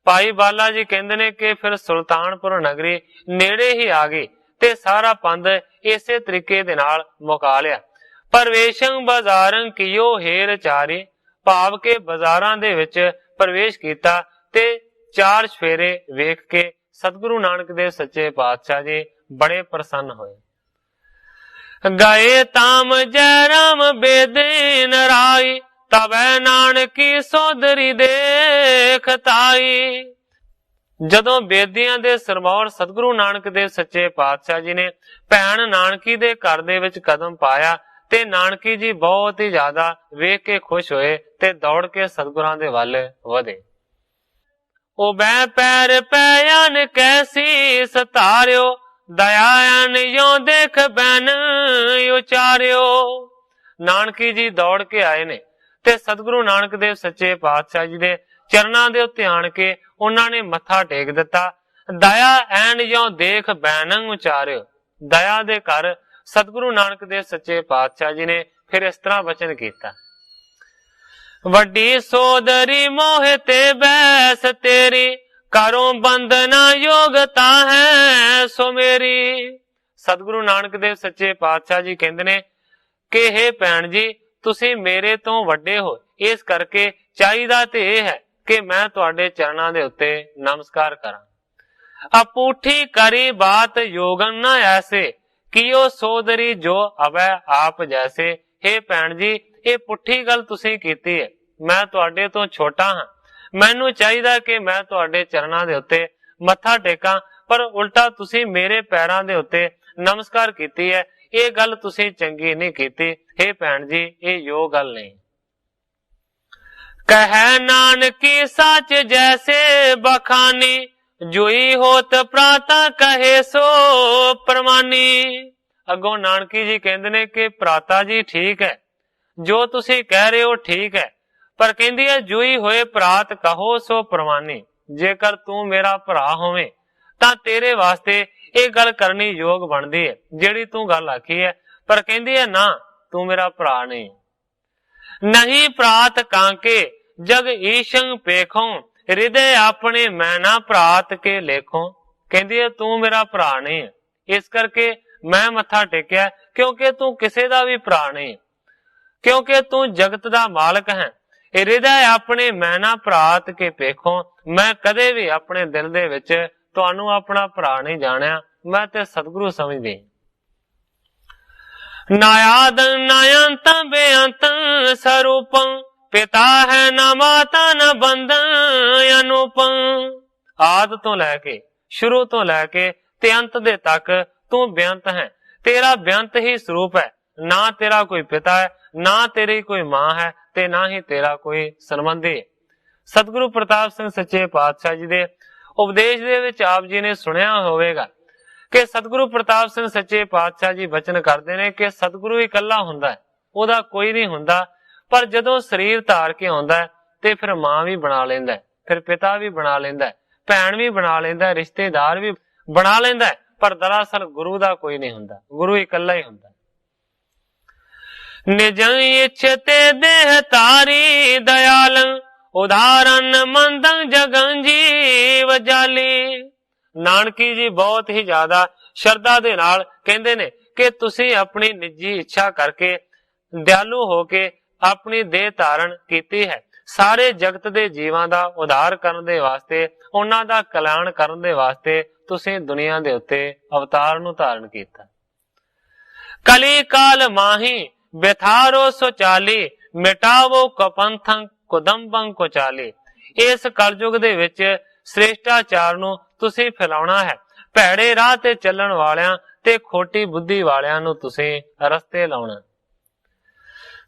ਭਾਈ ਬਾਲਾ ਜੀ ਕਹਿੰਦੇ ਨੇ ਕਿ ਫਿਰ ਸੁਲਤਾਨਪੁਰ ਨਗਰੀ ਨੇੜੇ ਹੀ ਆ ਗਈ ਤੇ ਸਾਰਾ ਪੰਧ ਇਸੇ ਤਰੀਕੇ ਦੇ ਨਾਲ ਮੁਕਾ ਲਿਆ। ਪ੍ਰਵੇਸ਼ੰ ਬਾਜ਼ਾਰਾਂ ਕੀਓ ਹੈ ਰਚਾਰੀ, ਭਾਵ ਕੇ ਬਾਜ਼ਾਰਾਂ ਦੇ ਵਿੱਚ ਪ੍ਰਵੇਸ਼ ਕੀਤਾ ਤੇ ਚਾਰ ਸਫੇਰੇ ਵੇਖ ਕੇ ਸਤਿਗੁਰੂ ਨਾਨਕ ਦੇਵ ਸੱਚੇ ਪਾਤਸ਼ਾਹ ਜੀ ਬੜੇ ਪ੍ਰਸੰਨ ਹੋਏ। ਗਏ ਤਾਮ ਜੈ ਰਾਮ ਬੇਦਿਨ ਰਾਈ, ਤਬੈ ਨਾਨਕੀ ਸੋਦਰੀ ਦੇਖ ਤਾਈ। ਜਦੋਂ ਬੇਦੀਆਂ ਦੇ ਸਰਮੌਰ ਸਤਿਗੁਰੂ ਨਾਨਕ ਦੇਵ ਸੱਚੇ ਪਾਤਸ਼ਾਹ ਜੀ ਨੇ ਭੈਣ ਨਾਨਕੀ ਦੇ ਘਰ ਦੇ ਵਿੱਚ ਕਦਮ ਪਾਇਆ ਤੇ ਨਾਨਕੀ ਜੀ ਬਹੁਤ ਹੀ ਜ਼ਿਆਦਾ ਵੇਖ ਕੇ ਖੁਸ਼ ਹੋਏ ਤੇ ਦੌੜ ਕੇ ਸਤਿਗੁਰਾਂ ਦੇ ਵੱਲ ਵਧੇ। ਉਹ ਬੈ ਪੈਰ ਪੈਨ ਕੈਸੀ ਸਤਾਰਿਓ, ਦਇਆਨ ਯੋ ਦੇਖ ਬੈਨ ਉਚਾਰਿਓ। ਨਾਨਕੀ ਜੀ ਦੌੜ ਕੇ ਆਏ ਨੇ ਤੇ ਸਤਿਗੁਰੂ ਨਾਨਕ ਦੇਵ ਸੱਚੇ ਪਾਤਸ਼ਾਹ ਜੀ ਦੇ ਚਰਨਾਂ ਦੇ ਉੱਤੇ ਆਣ ਕੇ ਉਹਨਾਂ ਨੇ ਮੱਥਾ ਟੇਕ ਦਿੱਤਾ। ਦਇਆ ਐਨ ਯੋ ਦੇਖ ਬੈਨ ਉਚਾਰਿਓ। ਦਇਆ ਦੇ ਘਰ ਸਤਿਗੁਰੂ ਨਾਨਕ ਦੇਵ ਸੱਚੇ ਪਾਤਸ਼ਾਹ ਜੀ ਨੇ ਫਿਰ ਇਸ ਤਰ੍ਹਾਂ ਵਚਨ ਕੀਤਾ। ਵੱਡੀ ਸੋਦਰੀ ਮੋਹ ਤੇ ਬੈਸ ਤੇਰੀ, ਕਰੋ ਬੰਦਨਾ ਯੋਗਤਾ ਹੈ ਸੋ ਮੇਰੀ। ਸਤਿਗੁਰੂ ਨਾਨਕ ਦੇਵ ਸੱਚੇ ਪਾਤਸ਼ਾਹ ਜੀ ਕਹਿੰਦੇ ਨੇ ਕਿ ਹੇ ਭੈਣ ਜੀ, ਤੁਸੀਂ ਮੇਰੇ ਤੋਂ ਵੱਡੇ ਹੋ, ਇਸ ਕਰਕੇ ਚਾਹੀਦਾ ਤੇ ਇਹ ਹੈ ਕਿ ਮੈਂ ਤੁਹਾਡੇ ਚਰਨਾਂ ਦੇ ਉੱਤੇ ਨਮਸਕਾਰ ਕਰਾਂ। ਅਪੂਠੀ ਕਰੀ ਬਾਤ ਯੋਗਨ ਨਾ ਐਸੇ, कियो सोदरी जो अवै आप जैसे। हे भैन जी, ये पुठी गल तुसी कीती है। मैं तुहाडे तो छोटा हां, मैनू चाहिदा कि मैं तुहाडे चरणां दे उत्ते मत्था टेकां, पर उल्टा तुसी मेरे पैरां दे उत्ते नमस्कार कीती है। ये गल तुसी चंगी नहीं कीती। हे भैन जी, ये योग गल नहीं। कह नानकी सच जैसे बखानी, जोई होत प्राता कहे सो प्रमानी। अगों नानकी जी कहते ने कि प्राता जी ठीक है, जो तुसी कह रहे हो ठीक है, पर कहती है जोई होए प्रात कहो सो प्रमानी। जेकर तू मेरा भरा होवे तां तेरे वास्ते ये गल करनी योग बनदी है जेड़ी तू गल आखी है। पर कहती है ना, तू मेरा भरा नहीं। नहीं प्रात कांके जग ईशंग पेखों, हृदय अपने मैं ना प्रात के लेखों। कहती है तू मेरा भरा नहीं है, इस करके मैं मत्था टेकिया, क्योंकि तू किसी का भी भरा नहीं, क्योंकि तू जगत का मालक है। हृदय अपने मैं ना प्रात के पेखों, मैं कदे भी अपने दिल दे विच तुहानू अपना भरा नहीं जानिया, मैं ते सतगुरु समझदी। नायाद नयंत बेअंत स्वरूपं, पिता है न माता न बंधन अनुपम। आद तो लैके शुरू तो लैके ते अंत दे तक तू बेअंत है, तेरा बेअंत ही स्वरूप है। ना तेरा कोई पिता है, ना तेरी कोई मां है, ते ना ही तेरा कोई संबंधी है। सतगुरु प्रताप सिंह सच्चे पातशाह जी दे उपदेश दे विच आप जी ने सुनिया होवेगा कि सतगुरु प्रताप सिंह सच्चे पातशाह जी बचन करते ने कि सतगुरु इकल्ला हुंदा है, ओदा कोई नहीं हुंदा। पर जदों शरीर धार के आउंदा है ते फिर मां भी बना लैंदा है, फिर पिता भी बना लैंदा है, भैन भी बना लैंदा है, रिश्तेदार भी बना लैंदा है। पर दरअसल गुरु दा कोई नहीं हुंदा, गुरु इकल्ला ही हुंदा। निज इच्छते देह तारी दयाल, उदाहरण मंदं जगन जीव जाली। नानकी जी बहुत ही ज्यादा श्रद्धा दे नाल कहंदे ने कि तुसी अपनी निजी इच्छा करके दयालु होके अपनी देह धारण कीती है, सारे जगत दे जीवां दा उद्धार करन दे वास्ते, उन्हां दा कल्याण करन दे वास्ते तुसी दुनिया दे उत्ते अवतार नू धारण कीता। कली काल माही बेथारो सुचाली, मिटावो कपंथं कुदंबं कुचाली। इस कलयुग दे विच श्रेष्ठाचार नू तुसी फैलाउणा है, भैड़े राह ते चलण वालियां ते खोटी बुद्धि वालियां नू तुसी रस्ते लाउणा।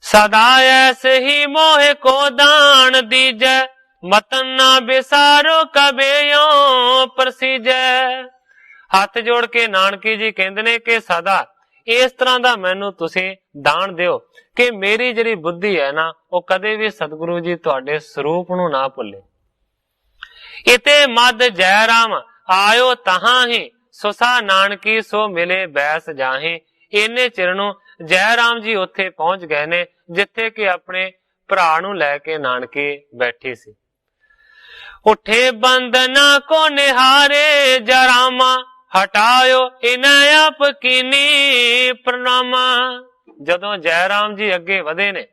सदा ऐसे ही मोह को दान दीजै, मतन ना बिसारो कबे यो प्रसीजै। हथ जोड़ के नानकी जी कहंदे ने कि सदा इस तरह दा मैनू तुसी दान दिओ कि मेरी जिहड़ी बुद्धि है ना, वो कदे भी सतगुरु जी तुहाडे स्वरूप नू ना भुले। इते मद जय राम आयो तहां ही, सुसा नानकी सो मिले बैस जाही। इन्ने चिर नू जय राम जी उत्थे पहुंच गए ने जिथे कि अपने भरा नू लैके नानके बैठी सी। उठे बंदना को निहारे जरामा, हटायो इन्हें आप कीनी प्रणामा। जदों जय राम जी अगे वधे ने,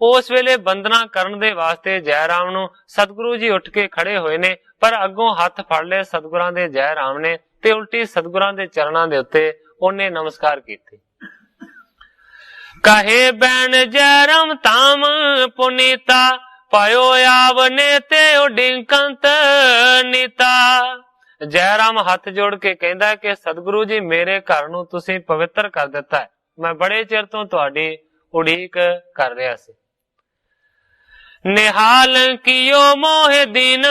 उस वेले बंदना करन दे वास्ते जय राम नू सतगुरु जी उठ के खड़े होए ने, पर अगों हथ फड़ ले सतगुरां दे जय राम ने ते उल्टी सतगुरां दे चरणां दे उत्ते उन्हें नमस्कार कीते। कहे बैन जय राम ताम पुनीता, पायो आवने ते उडिंकंत नीता। जय राम हाथ जोड़ के कहंदा है कि सतगुरु जी मेरे घर नू तुसी पवित्र कर दिता है, मैं बड़े चिर तो तुहाडी उड़ीक कर रहा सी। निहाल कियो मोह दीन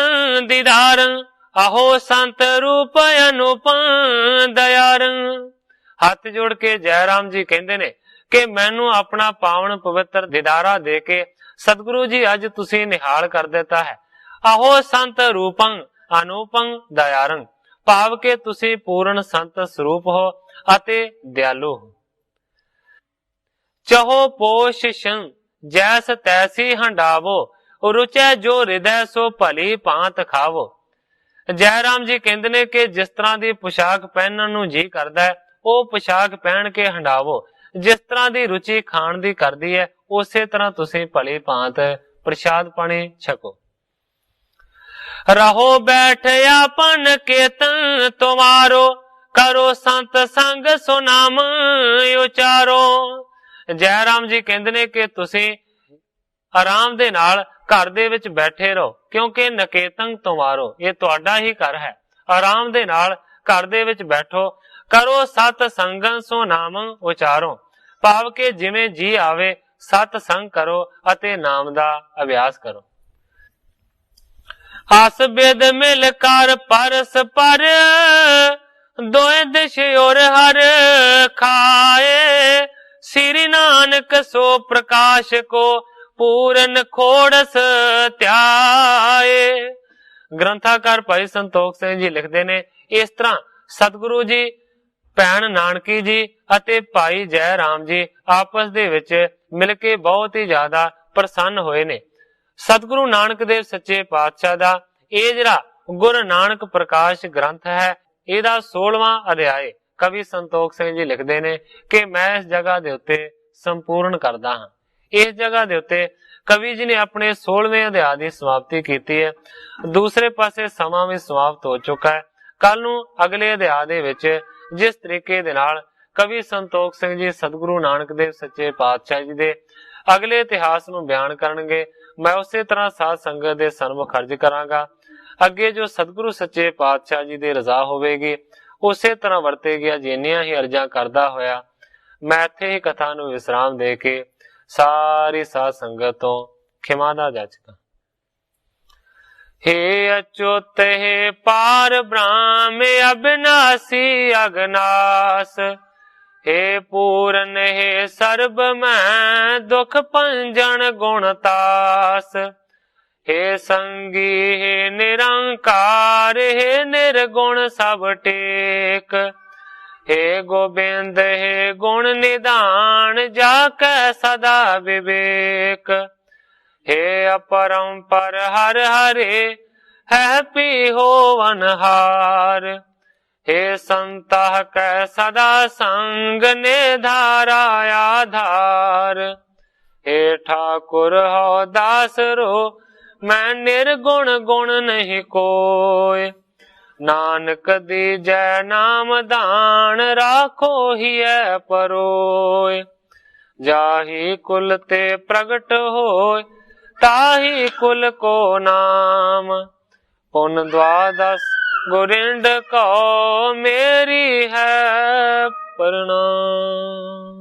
दीदार, आहो संत रूप अनुपम दयार। हाथ जोड़ के जय राम जी कहंदे ने कि मैनू अपना पावन पवित्र दीदारा दे के सतगुरु जी अज तुसी निहाल कर देता है। आहो संत रूपं अनुपम दयारं, भाव के तुसी पूर्ण संत स्वरूप हो अते दयालु हो। चहो पोषण जैस तैसी हंडावो, रुचै जो हृदय सो भली भांत खावो। जय राम जी कहंदे ने कि जिस तरह की पोशाक पहनन नू जी करदा है, वो पोशाक पहन के हंडावो। जिस तरह की रुचि खाण दी करदी है, उसे तरह तुसी भली भांत प्रसाद पानी छको। रहो बैठ अपन केतन तुम्हारो, ਕਰੋ ਸੰਤ ਸੰਗ ਸੋ ਨਾਮ ਉਚਾਰੋ। ਜੈ ਰਾਮ ਜੀ ਕਹਿੰਦੇ ਨੇ ਕਿ ਤੁਸੀਂ ਆਰਾਮ ਦੇ ਨਾਲ ਘਰ ਦੇ ਵਿੱਚ ਬੈਠੇ ਰਹੋ, ਕਿਉਂਕਿ ਨਕੇਤੰ ਤੁਮਾਰੋ, ਇਹ ਤੁਹਾਡਾ ਹੀ ਘਰ ਹੈ। ਆਰਾਮ ਦੇ ਨਾਲ ਘਰ ਦੇ ਵਿੱਚ ਬੈਠੋ। ਕਰੋ ਸਤ ਸੰਗੰ ਸੋ ਨਾਮ ਉਚਾਰੋ, ਭਾਵ ਕਿ ਜਿਵੇਂ ਜੀ ਆਵੇ ਸਤ ਸੰਗ ਕਰੋ ਅਤੇ ਨਾਮ ਦਾ ਅਭਿਆਸ ਕਰੋ। ਹਸ ਬਿਦ ਮਿਲ ਕਰ ਪਰਸ ਪਰ, ਦੋਏ ਦਿਸ਼ ਔਰ ਹਰ ਖਾਏ। ਸ੍ਰੀ ਨਾਨਕ ਸੋ ਪ੍ਰਕਾਸ਼ ਕੋ, ਪੂਰਨ ਖੋੜਸ ਧਿਆਏ। ਗ੍ਰੰਥਾਕਾਰ ਭਾਈ ਸੰਤੋਖ ਸਿੰਘ ਜੀ ਲਿਖਦੇ ਨੇ, ਇਸ ਤਰ੍ਹਾਂ ਸਤਿਗੁਰੂ ਜੀ, ਭੈਣ ਨਾਨਕੀ ਜੀ ਅਤੇ ਭਾਈ ਜੈ ਰਾਮ ਜੀ ਆਪਸ ਦੇ ਵਿੱਚ ਮਿਲ ਕੇ ਬਹੁਤ ਹੀ ਜ਼ਿਆਦਾ ਪ੍ਰਸੰਨ ਹੋਏ ਨੇ। ਸਤਿਗੁਰੂ ਨਾਨਕ ਦੇਵ ਸੱਚੇ ਪਾਤਸ਼ਾਹ ਦਾ ਇਹ ਜਿਹੜਾ ਗੁਰੂ ਨਾਨਕ ਪ੍ਰਕਾਸ਼ ਗ੍ਰੰਥ ਹੈ, ਇਹਦਾ 16ਵਾਂ ਅਧਿਆਇ ਕਵੀ ਸੰਤੋਖ ਸਿੰਘ ਜੀ ਲਿਖਦੇ ਨੇ ਕਿ ਮੈਂ ਇਸ ਜਗ੍ਹਾ ਦੇ ਉੱਤੇ ਸੰਪੂਰਨ ਕਰਦਾ ਹਾਂ। ਇਸ ਜਗ੍ਹਾ ਦੇ ਉੱਤੇ ਕਵੀ ਜੀ ਨੇ ਆਪਣੇ 16ਵੇਂ ਅਧਿਆਇ ਦੀ ਸਮਾਪਤੀ ਕੀਤੀ ਹੈ। ਦੂਸਰੇ ਪਾਸੇ ਸਮਾਂ ਵੀ ਸਮਾਪਤ ਹੋ ਚੁੱਕਾ ਹੈ। ਕੱਲ ਨੂੰ ਅਗਲੇ ਅਧਿਆਇ ਦੇ ਵਿੱਚ ਜਿਸ ਤਰੀਕੇ ਦੇ ਨਾਲ ਕਵੀ ਸੰਤੋਖ ਸਿੰਘ ਜੀ ਸਤਿਗੁਰੂ ਨਾਨਕ ਦੇਵ ਸੱਚੇ ਪਾਤਸ਼ਾਹ ਜੀ ਦੇ ਅਗਲੇ ਇਤਿਹਾਸ ਨੂੰ ਬਿਆਨ ਕਰਨਗੇ, ਮੈਂ ਉਸੇ ਤਰ੍ਹਾਂ ਸਾਧ ਸੰਗਤ ਦੇ ਸਨਮੁਖ ਅਰਜ਼ ਕਰਾਂਗਾ। ਅੱਗੇ ਜੋ ਸਤਿਗੁਰੂ ਸੱਚੇ ਪਾਤਸ਼ਾਹ ਜੀ ਦੀ ਰਜ਼ਾ ਹੋਵੇਗੀ ਉਸੇ ਤਰ੍ਹਾਂ ਵਰਤੇਗੀ। ਜਿੰਨੀਆਂ ਹੀ ਅਰਜ਼ਾਂ ਕਰਦਾ ਹੋਇਆ ਮੈਂ ਇੱਥੇ ਹੀ ਕਥਾ ਨੂੰ ਵਿਸਰਾਮ ਦੇ ਕੇ ਸਾਰੀ ਸਾਧ ਸੰਗਤ ਤੋਂ ਖਿਮਾ ਦਾ ਜਾਚਦਾ। हे अच्युत हे पार ब्रह्म अविनाशी अगनास, हे पूरन हे सर्ब मैं दुख पंजन गुणतास। हे संगी हे निरंकार, हे निर्गुण सब टेक। हे गोबिंद हे गुण निदान, जाकै सदा विवेक। हे अपरंपर हर हरे, है पी होवनहार। हे संतः कै सदा संग, निधारा आधार। हे ठाकुर हो दास रो, मैं निर्गुण गुण नहीं कोय। नानक दीजै नाम दान, राखो हिय परोय। जाहि कुल ते प्रगट होय, ताहि कुल को नाम। पुन द्वादश गोरिंद को, मेरी है प्रणाम।